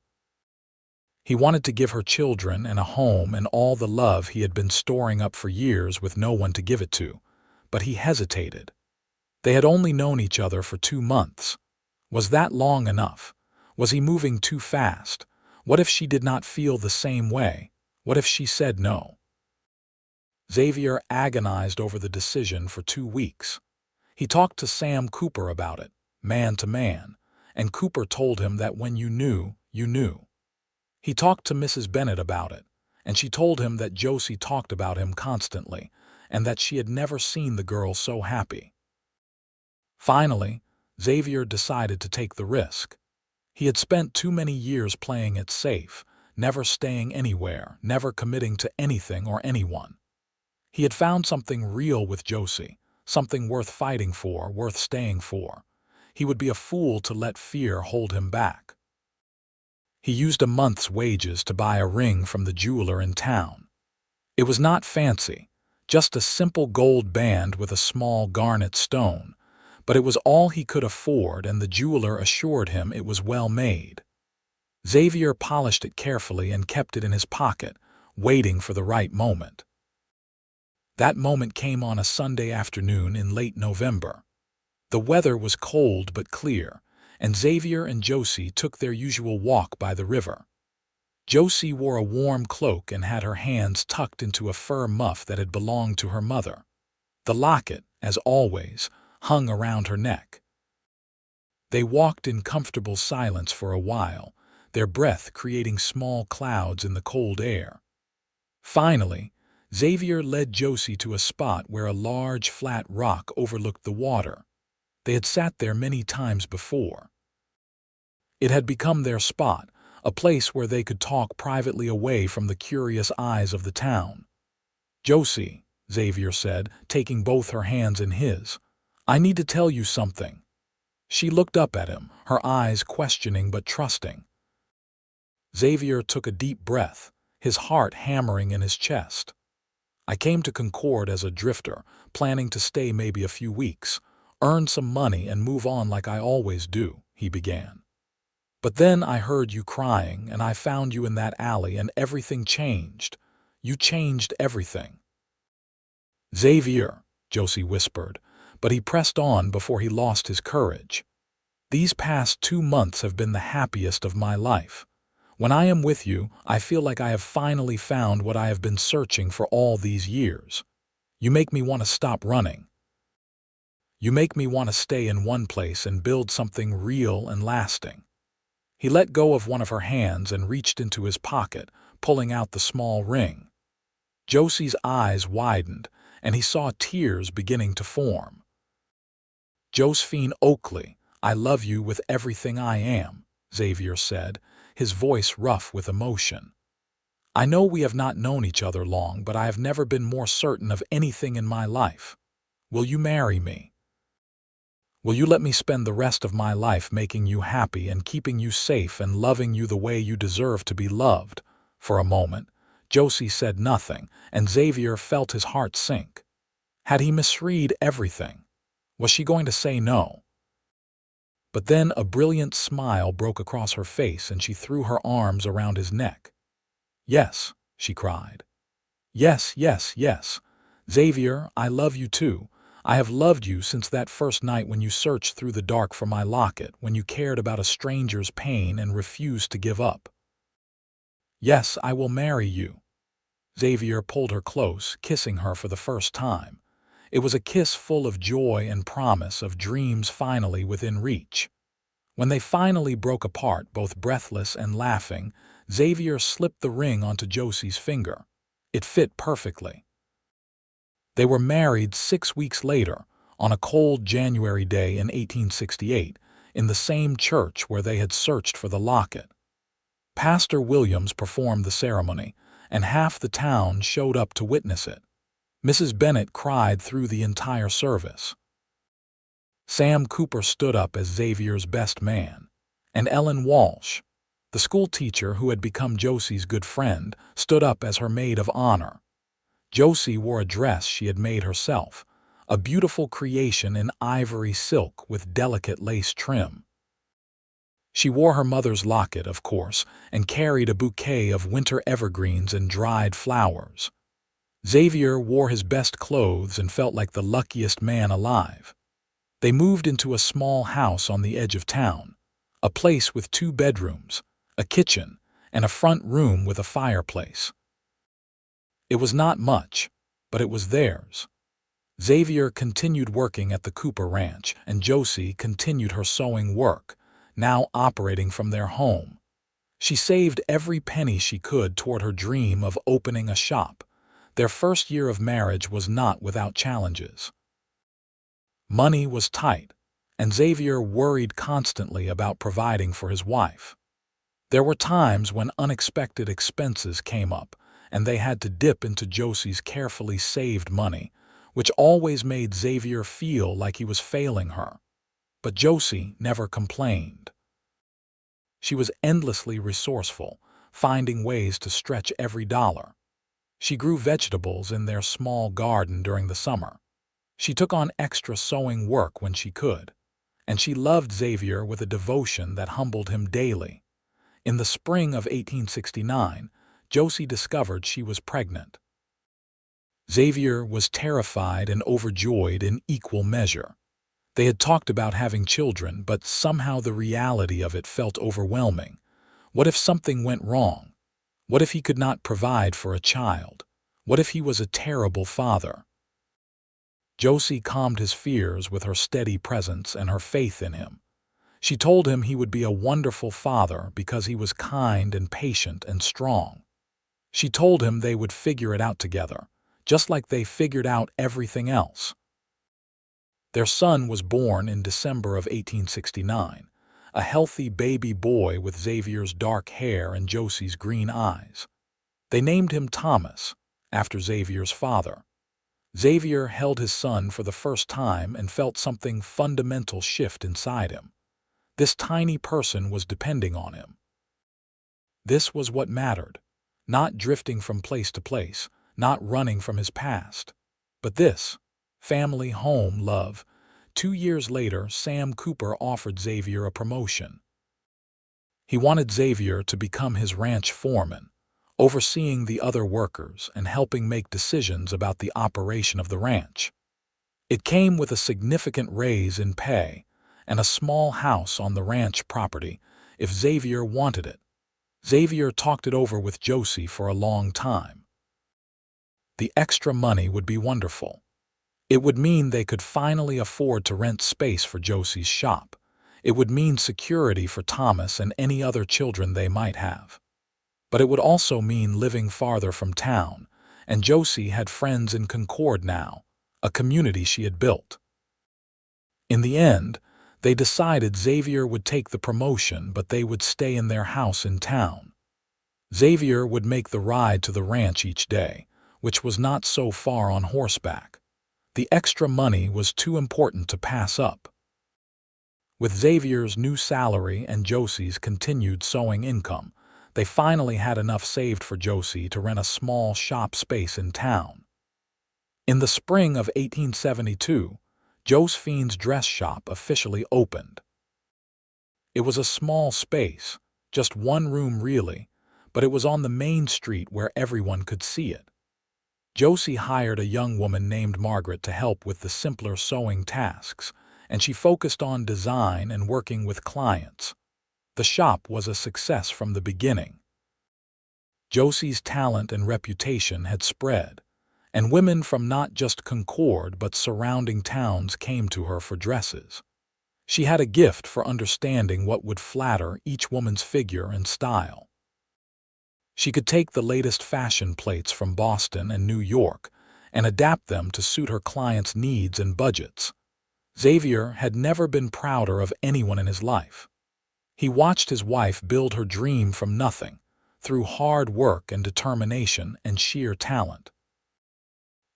He wanted to give her children and a home and all the love he had been storing up for years with no one to give it to, but he hesitated. They had only known each other for 2 months. Was that long enough? Was he moving too fast? What if she did not feel the same way? What if she said no? Xavier agonized over the decision for 2 weeks. He talked to Sam Cooper about it, man to man, and Cooper told him that when you knew, you knew. He talked to Mrs. Bennet about it, and she told him that Josie talked about him constantly and that she had never seen the girl so happy. Finally, Xavier decided to take the risk. He had spent too many years playing it safe, never staying anywhere, never committing to anything or anyone. He had found something real with Josie, something worth fighting for, worth staying for. He would be a fool to let fear hold him back. He used a month's wages to buy a ring from the jeweler in town. It was not fancy, just a simple gold band with a small garnet stone, but it was all he could afford, and the jeweler assured him it was well made. Xavier polished it carefully and kept it in his pocket, waiting for the right moment. That moment came on a Sunday afternoon in late November. The weather was cold but clear, and Xavier and Josie took their usual walk by the river. Josie wore a warm cloak and had her hands tucked into a fur muff that had belonged to her mother. The locket, as always, hung around her neck. They walked in comfortable silence for a while, their breath creating small clouds in the cold air. Finally, Xavier led Josie to a spot where a large, flat rock overlooked the water. They had sat there many times before. It had become their spot, a place where they could talk privately away from the curious eyes of the town. "Josie," Xavier said, taking both her hands in his, "I need to tell you something." She looked up at him, her eyes questioning but trusting. Xavier took a deep breath, his heart hammering in his chest. "I came to Concord as a drifter, planning to stay maybe a few weeks, earn some money and move on like I always do," he began. "But then I heard you crying, and I found you in that alley, and everything changed. You changed everything." "Xavier," Josie whispered, but he pressed on before he lost his courage. "These past 2 months have been the happiest of my life. When I am with you, I feel like I have finally found what I have been searching for all these years. You make me want to stop running. You make me want to stay in one place and build something real and lasting." He let go of one of her hands and reached into his pocket, pulling out the small ring. Josie's eyes widened, and he saw tears beginning to form. "Josephine Oakley, I love you with everything I am," Xavier said, his voice rough with emotion. "I know we have not known each other long, but I have never been more certain of anything in my life. Will you marry me? Will you let me spend the rest of my life making you happy and keeping you safe and loving you the way you deserve to be loved?" For a moment, Josie said nothing, and Xavier felt his heart sink. Had he misread everything? Was she going to say no? But then a brilliant smile broke across her face and she threw her arms around his neck. "Yes," she cried. "Yes, yes, yes. Xavier, I love you too. I have loved you since that first night when you searched through the dark for my locket, when you cared about a stranger's pain and refused to give up. Yes, I will marry you." Xavier pulled her close, kissing her for the first time. It was a kiss full of joy and promise of dreams finally within reach. When they finally broke apart, both breathless and laughing, Xavier slipped the ring onto Josie's finger. It fit perfectly. They were married 6 weeks later, on a cold January day in 1868, in the same church where they had searched for the locket. Pastor Williams performed the ceremony, and half the town showed up to witness it. Mrs. Bennett cried through the entire service. Sam Cooper stood up as Xavier's best man, and Ellen Walsh, the school teacher who had become Josie's good friend, stood up as her maid of honor. Josie wore a dress she had made herself, a beautiful creation in ivory silk with delicate lace trim. She wore her mother's locket, of course, and carried a bouquet of winter evergreens and dried flowers. Xavier wore his best clothes and felt like the luckiest man alive. They moved into a small house on the edge of town, a place with 2 bedrooms, a kitchen, and a front room with a fireplace. It was not much, but it was theirs. Xavier continued working at the Cooper Ranch, and Josie continued her sewing work, now operating from their home. She saved every penny she could toward her dream of opening a shop. Their first year of marriage was not without challenges. Money was tight, and Xavier worried constantly about providing for his wife. There were times when unexpected expenses came up, and they had to dip into Josie's carefully saved money, which always made Xavier feel like he was failing her. But Josie never complained. She was endlessly resourceful, finding ways to stretch every dollar. She grew vegetables in their small garden during the summer. She took on extra sewing work when she could, and she loved Xavier with a devotion that humbled him daily. In the spring of 1869, Josie discovered she was pregnant. Xavier was terrified and overjoyed in equal measure. They had talked about having children, but somehow the reality of it felt overwhelming. What if something went wrong? What if he could not provide for a child? What if he was a terrible father? Josie calmed his fears with her steady presence and her faith in him. She told him he would be a wonderful father because he was kind and patient and strong. She told him they would figure it out together, just like they figured out everything else. Their son was born in December of 1869, a healthy baby boy with Xavier's dark hair and Josie's green eyes. They named him Thomas, after Xavier's father. Xavier held his son for the first time and felt something fundamental shift inside him. This tiny person was depending on him. This was what mattered, not drifting from place to place, not running from his past, but this: family, home, love. 2 years later, Sam Cooper offered Xavier a promotion. He wanted Xavier to become his ranch foreman, overseeing the other workers and helping make decisions about the operation of the ranch. It came with a significant raise in pay and a small house on the ranch property if Xavier wanted it. Xavier talked it over with Josie for a long time. The extra money would be wonderful. It would mean they could finally afford to rent space for Josie's shop. It would mean security for Thomas and any other children they might have. But it would also mean living farther from town, and Josie had friends in Concord now, a community she had built. In the end, they decided Xavier would take the promotion, but they would stay in their house in town. Xavier would make the ride to the ranch each day, which was not so far on horseback. The extra money was too important to pass up. With Xavier's new salary and Josie's continued sewing income, they finally had enough saved for Josie to rent a small shop space in town. In the spring of 1872, Josephine's dress shop officially opened. It was a small space, just one room really, but it was on the main street where everyone could see it. Josie hired a young woman named Margaret to help with the simpler sewing tasks, and she focused on design and working with clients. The shop was a success from the beginning. Josie's talent and reputation had spread, and women from not just Concord but surrounding towns came to her for dresses. She had a gift for understanding what would flatter each woman's figure and style. She could take the latest fashion plates from Boston and New York and adapt them to suit her clients' needs and budgets. Xavier had never been prouder of anyone in his life. He watched his wife build her dream from nothing, through hard work and determination and sheer talent.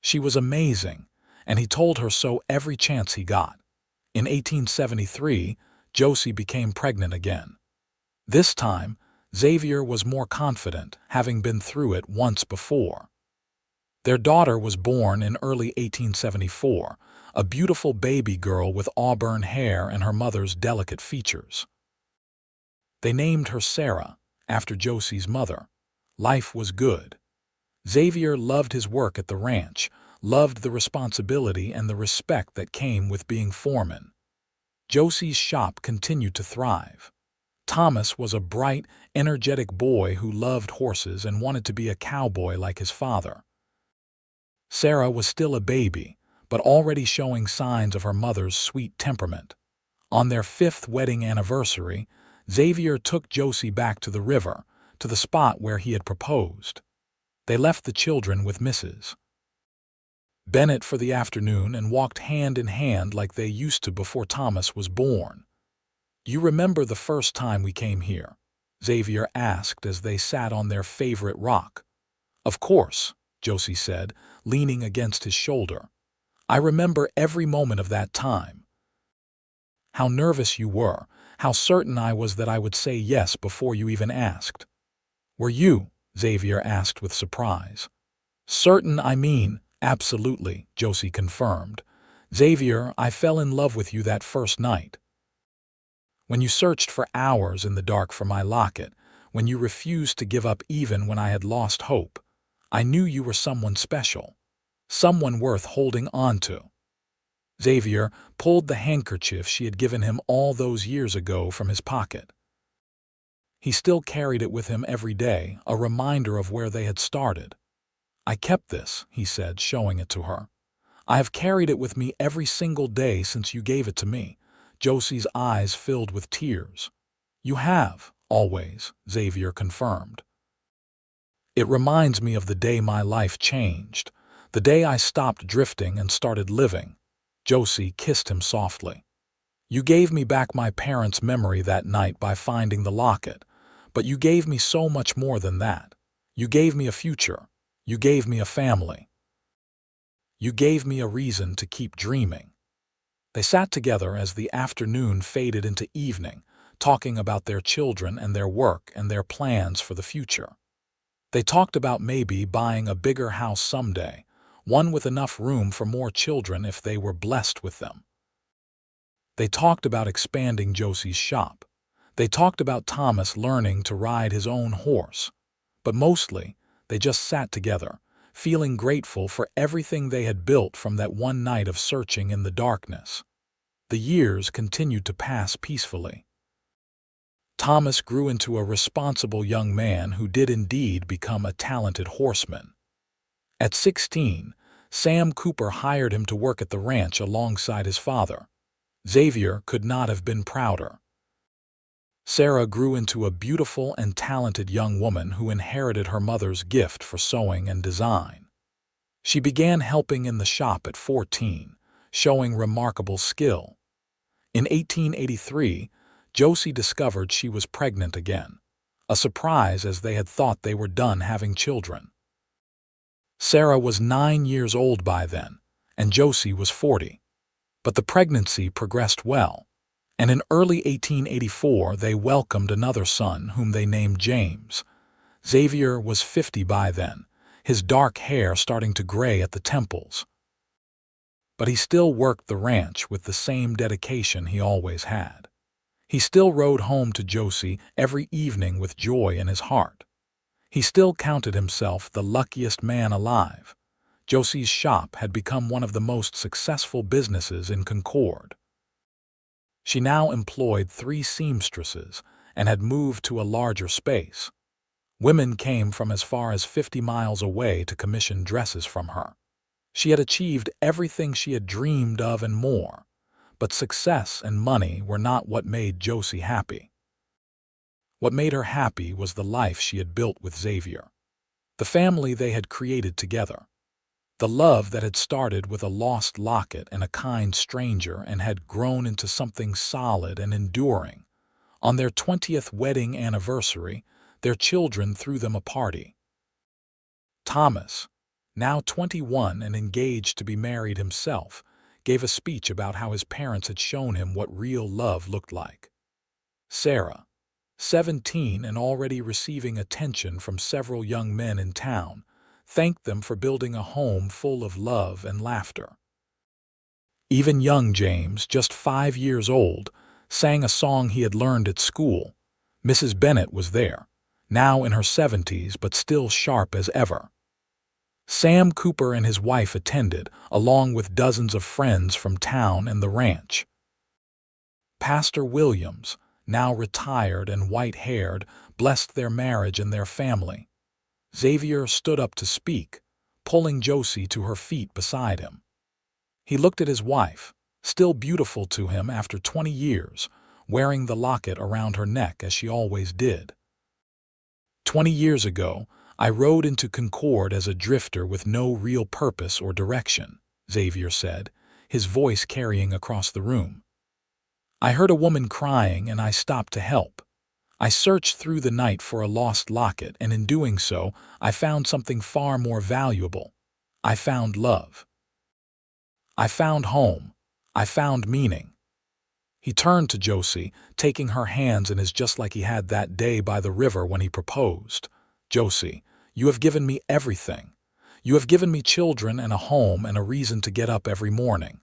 She was amazing, and he told her so every chance he got. In 1873, Josie became pregnant again. This time, Xavier was more confident, having been through it once before. Their daughter was born in early 1874, a beautiful baby girl with auburn hair and her mother's delicate features. They named her Sarah, after Josie's mother. Life was good. Xavier loved his work at the ranch, loved the responsibility and the respect that came with being foreman. Josie's shop continued to thrive. Thomas was a bright, energetic boy who loved horses and wanted to be a cowboy like his father. Sarah was still a baby, but already showing signs of her mother's sweet temperament. On their 5th wedding anniversary, Xavier took Josie back to the river, to the spot where he had proposed. They left the children with Mrs. Bennett for the afternoon and walked hand in hand like they used to before Thomas was born. "You remember the first time we came here?" Xavier asked as they sat on their favorite rock. "Of course," Josie said, leaning against his shoulder. "I remember every moment of that time. How nervous you were, how certain I was that I would say yes before you even asked." "Were you?" Xavier asked with surprise. "Certain, I mean, absolutely," Josie confirmed. "Xavier, I fell in love with you that first night. When you searched for hours in the dark for my locket, when you refused to give up even when I had lost hope, I knew you were someone special, someone worth holding on to." Xavier pulled the handkerchief she had given him all those years ago from his pocket. He still carried it with him every day, a reminder of where they had started. "I kept this," he said, showing it to her. "I have carried it with me every single day since you gave it to me." Josie's eyes filled with tears. "You have, always," Xavier confirmed. "It reminds me of the day my life changed, the day I stopped drifting and started living." Josie kissed him softly. "You gave me back my parents' memory that night by finding the locket, but you gave me so much more than that. You gave me a future. You gave me a family. You gave me a reason to keep dreaming." They sat together as the afternoon faded into evening, talking about their children and their work and their plans for the future. They talked about maybe buying a bigger house someday, one with enough room for more children if they were blessed with them. They talked about expanding Josie's shop. They talked about Thomas learning to ride his own horse. But mostly, they just sat together, feeling grateful for everything they had built from that one night of searching in the darkness. The years continued to pass peacefully. Thomas grew into a responsible young man who did indeed become a talented horseman. At 16, Sam Cooper hired him to work at the ranch alongside his father. Xavier could not have been prouder. Sarah grew into a beautiful and talented young woman who inherited her mother's gift for sewing and design. She began helping in the shop at 14, showing remarkable skill. In 1883, Josie discovered she was pregnant again, a surprise as they had thought they were done having children. Sarah was 9 years old by then, and Josie was 40. But the pregnancy progressed well, and in early 1884 they welcomed another son whom they named James. Xavier was 50 by then, his dark hair starting to gray at the temples. But he still worked the ranch with the same dedication he always had. He still rode home to Josie every evening with joy in his heart. He still counted himself the luckiest man alive. Josie's shop had become one of the most successful businesses in Concord. She now employed 3 seamstresses and had moved to a larger space. Women came from as far as 50 miles away to commission dresses from her. She had achieved everything she had dreamed of and more, but success and money were not what made Josie happy. What made her happy was the life she had built with Xavier, the family they had created together, the love that had started with a lost locket and a kind stranger and had grown into something solid and enduring. On their 20th wedding anniversary, their children threw them a party. Thomas, now 21 and engaged to be married himself, gave a speech about how his parents had shown him what real love looked like. Sarah, 17 and already receiving attention from several young men in town, thanked them for building a home full of love and laughter. Even young James, just 5 years old, sang a song he had learned at school. Mrs. Bennett was there, now in her 70s but still sharp as ever. Sam Cooper and his wife attended, along with dozens of friends from town and the ranch. Pastor Williams, now retired and white-haired, blessed their marriage and their family. Xavier stood up to speak, pulling Josie to her feet beside him. He looked at his wife, still beautiful to him after 20 years, wearing the locket around her neck as she always did. 20 years ago, I rode into Concord as a drifter with no real purpose or direction, Xavier said, his voice carrying across the room. I heard a woman crying and I stopped to help. I searched through the night for a lost locket, and in doing so, I found something far more valuable. I found love. I found home. I found meaning. He turned to Josie, taking her hands in his just like he had that day by the river when he proposed. Josie, you have given me everything. You have given me children and a home and a reason to get up every morning.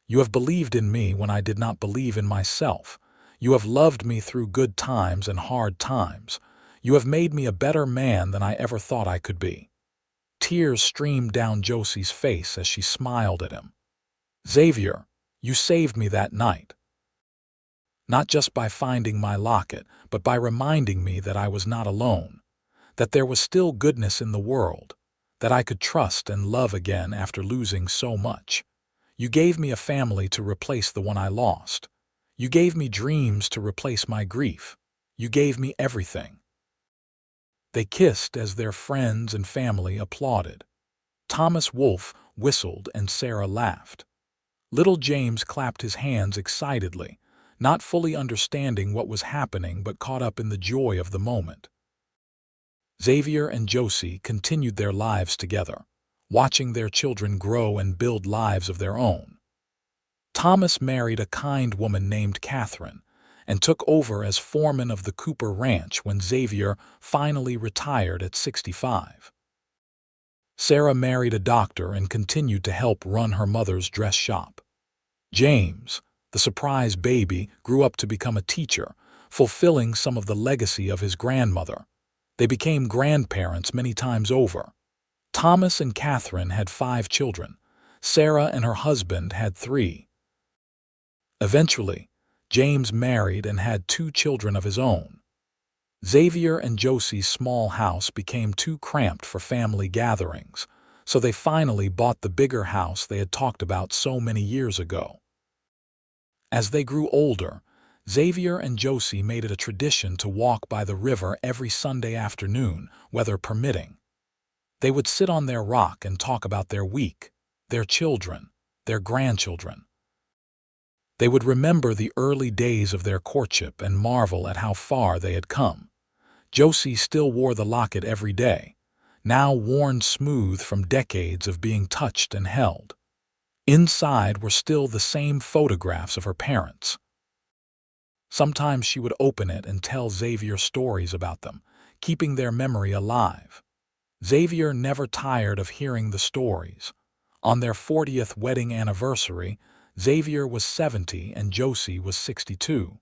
You have believed in me when I did not believe in myself. You have loved me through good times and hard times. You have made me a better man than I ever thought I could be. Tears streamed down Josie's face as she smiled at him. Xavier, you saved me that night. Not just by finding my locket, but by reminding me that I was not alone, that there was still goodness in the world, that I could trust and love again after losing so much. You gave me a family to replace the one I lost. You gave me dreams to replace my grief. You gave me everything. They kissed as their friends and family applauded. Thomas Wolfe whistled and Sarah laughed. Little James clapped his hands excitedly, not fully understanding what was happening but caught up in the joy of the moment. Xavier and Josie continued their lives together, watching their children grow and build lives of their own. Thomas married a kind woman named Catherine and took over as foreman of the Cooper Ranch when Xavier finally retired at 65. Sarah married a doctor and continued to help run her mother's dress shop. James, the surprise baby, grew up to become a teacher, fulfilling some of the legacy of his grandmother. They became grandparents many times over. Thomas and Catherine had 5 children. Sarah and her husband had 3. Eventually, James married and had 2 children of his own. Xavier and Josie's small house became too cramped for family gatherings, so they finally bought the bigger house they had talked about so many years ago. As they grew older, Xavier and Josie made it a tradition to walk by the river every Sunday afternoon, weather permitting. They would sit on their rock and talk about their week, their children, their grandchildren. They would remember the early days of their courtship and marvel at how far they had come. Josie still wore the locket every day, now worn smooth from decades of being touched and held. Inside were still the same photographs of her parents. Sometimes she would open it and tell Xavier stories about them, keeping their memory alive. Xavier never tired of hearing the stories. On their 40th wedding anniversary, Xavier was 70 and Josie was 62.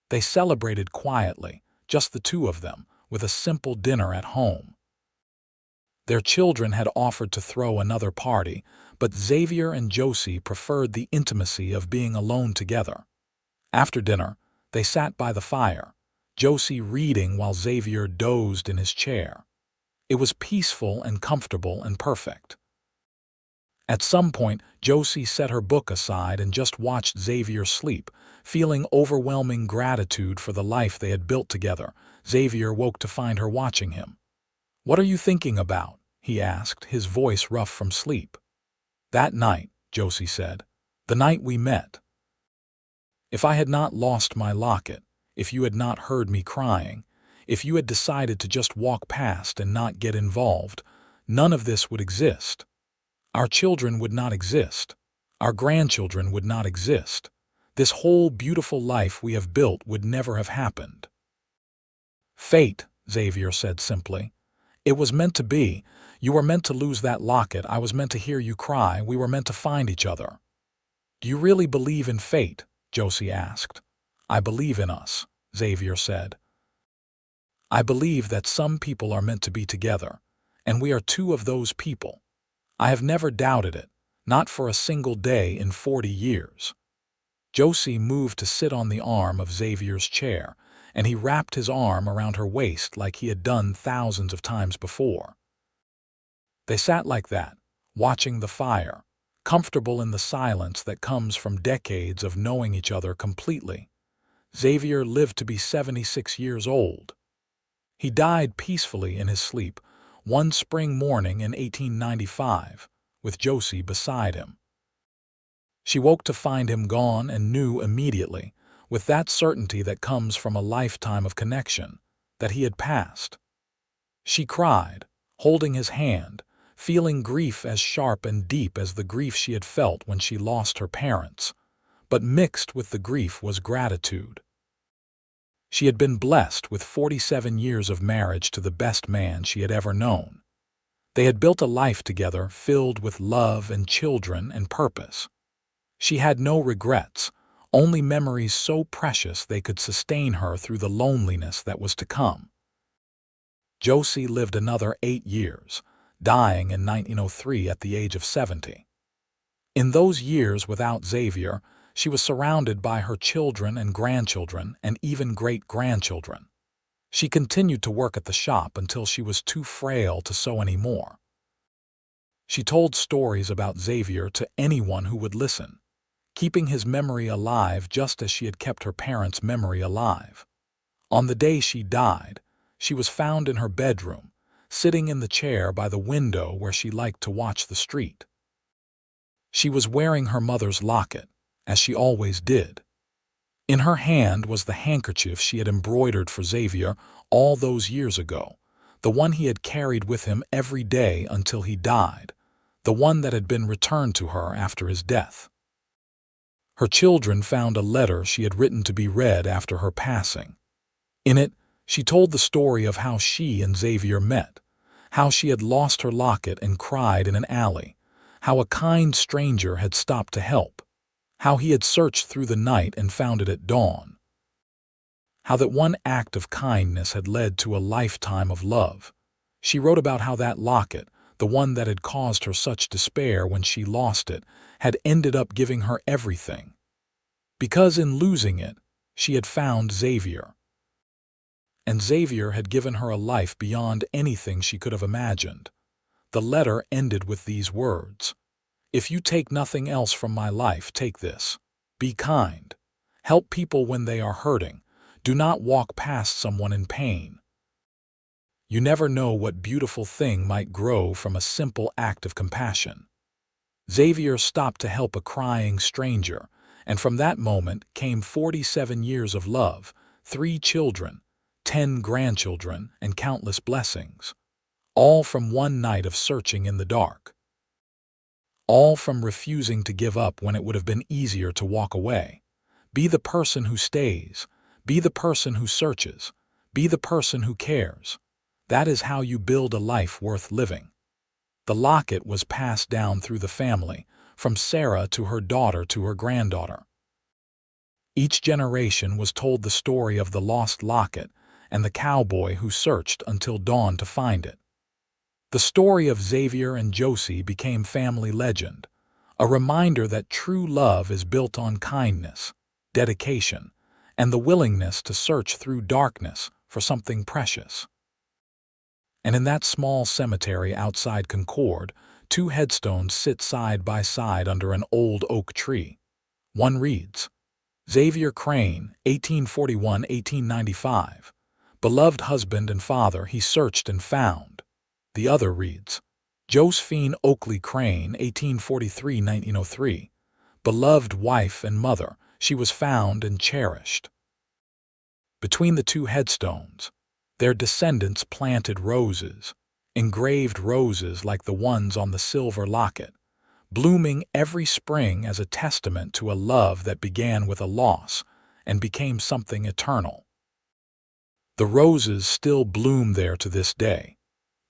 They celebrated quietly, just the two of them, with a simple dinner at home. Their children had offered to throw another party, but Xavier and Josie preferred the intimacy of being alone together. After dinner, they sat by the fire, Josie reading while Xavier dozed in his chair. It was peaceful and comfortable and perfect. At some point, Josie set her book aside and just watched Xavier sleep, feeling overwhelming gratitude for the life they had built together. Xavier woke to find her watching him. "What are you thinking about?" he asked, his voice rough from sleep. "That night," Josie said, "the night we met. If I had not lost my locket, if you had not heard me crying, if you had decided to just walk past and not get involved, none of this would exist. Our children would not exist. Our grandchildren would not exist. This whole beautiful life we have built would never have happened." "Fate," Xavier said simply. "It was meant to be. You were meant to lose that locket. I was meant to hear you cry. We were meant to find each other." "Do you really believe in fate?" Josie asked. "I believe in us," Xavier said. "I believe that some people are meant to be together, and we are 2 of those people. I have never doubted it, not for a single day in 40 years. Josie moved to sit on the arm of Xavier's chair, and he wrapped his arm around her waist like he had done thousands of times before. They sat like that, watching the fire, comfortable in the silence that comes from decades of knowing each other completely. Xavier lived to be 76 years old. He died peacefully in his sleep one spring morning in 1895, with Josie beside him. She woke to find him gone and knew immediately, with that certainty that comes from a lifetime of connection, that he had passed. She cried, holding his hand, feeling grief as sharp and deep as the grief she had felt when she lost her parents, but mixed with the grief was gratitude. She had been blessed with 47 years of marriage to the best man she had ever known. They had built a life together filled with love and children and purpose. She had no regrets, only memories so precious they could sustain her through the loneliness that was to come. Josie lived another 8 years, dying in 1903 at the age of 70. In those years without Xavier, she was surrounded by her children and grandchildren and even great-grandchildren. She continued to work at the shop until she was too frail to sew anymore. She told stories about Xavier to anyone who would listen, keeping his memory alive just as she had kept her parents' memory alive. On the day she died, she was found in her bedroom, sitting in the chair by the window where she liked to watch the street. She was wearing her mother's locket, as she always did. In her hand was the handkerchief she had embroidered for Xavier all those years ago, the one he had carried with him every day until he died, the one that had been returned to her after his death. Her children found a letter she had written to be read after her passing. In it, she told the story of how she and Xavier met, how she had lost her locket and cried in an alley, how a kind stranger had stopped to help, how he had searched through the night and found it at dawn, how that one act of kindness had led to a lifetime of love. She wrote about how that locket, the one that had caused her such despair when she lost it, had ended up giving her everything. Because in losing it, she had found Xavier. And Xavier had given her a life beyond anything she could have imagined. The letter ended with these words: "If you take nothing else from my life, take this. Be kind. Help people when they are hurting. Do not walk past someone in pain. You never know what beautiful thing might grow from a simple act of compassion." Xavier stopped to help a crying stranger, and from that moment came 47 years of love, 3 children, 10 grandchildren, and countless blessings. All from one night of searching in the dark. All from refusing to give up when it would have been easier to walk away. Be the person who stays. Be the person who searches. Be the person who cares. That is how you build a life worth living. The locket was passed down through the family, from Sarah to her daughter to her granddaughter. Each generation was told the story of the lost locket and the cowboy who searched until dawn to find it. The story of Xavier and Josie became family legend, a reminder that true love is built on kindness, dedication, and the willingness to search through darkness for something precious. And in that small cemetery outside Concord, 2 headstones sit side by side under an old oak tree. One reads, Xavier Crane, 1841–1895. Beloved husband and father he searched and found. The other reads, Josephine Oakley Crane, 1843–1903. Beloved wife and mother, she was found and cherished. Between the 2 headstones, their descendants planted roses, engraved roses like the ones on the silver locket, blooming every spring as a testament to a love that began with a loss and became something eternal. The roses still bloom there to this day,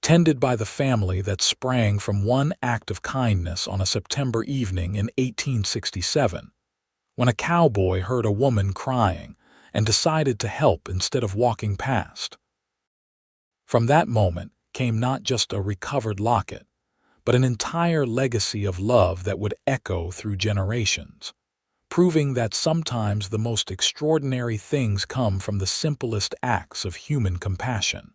tended by the family that sprang from one act of kindness on a September evening in 1867, when a cowboy heard a woman crying and decided to help instead of walking past. From that moment came not just a recovered locket, but an entire legacy of love that would echo through generations, proving that sometimes the most extraordinary things come from the simplest acts of human compassion.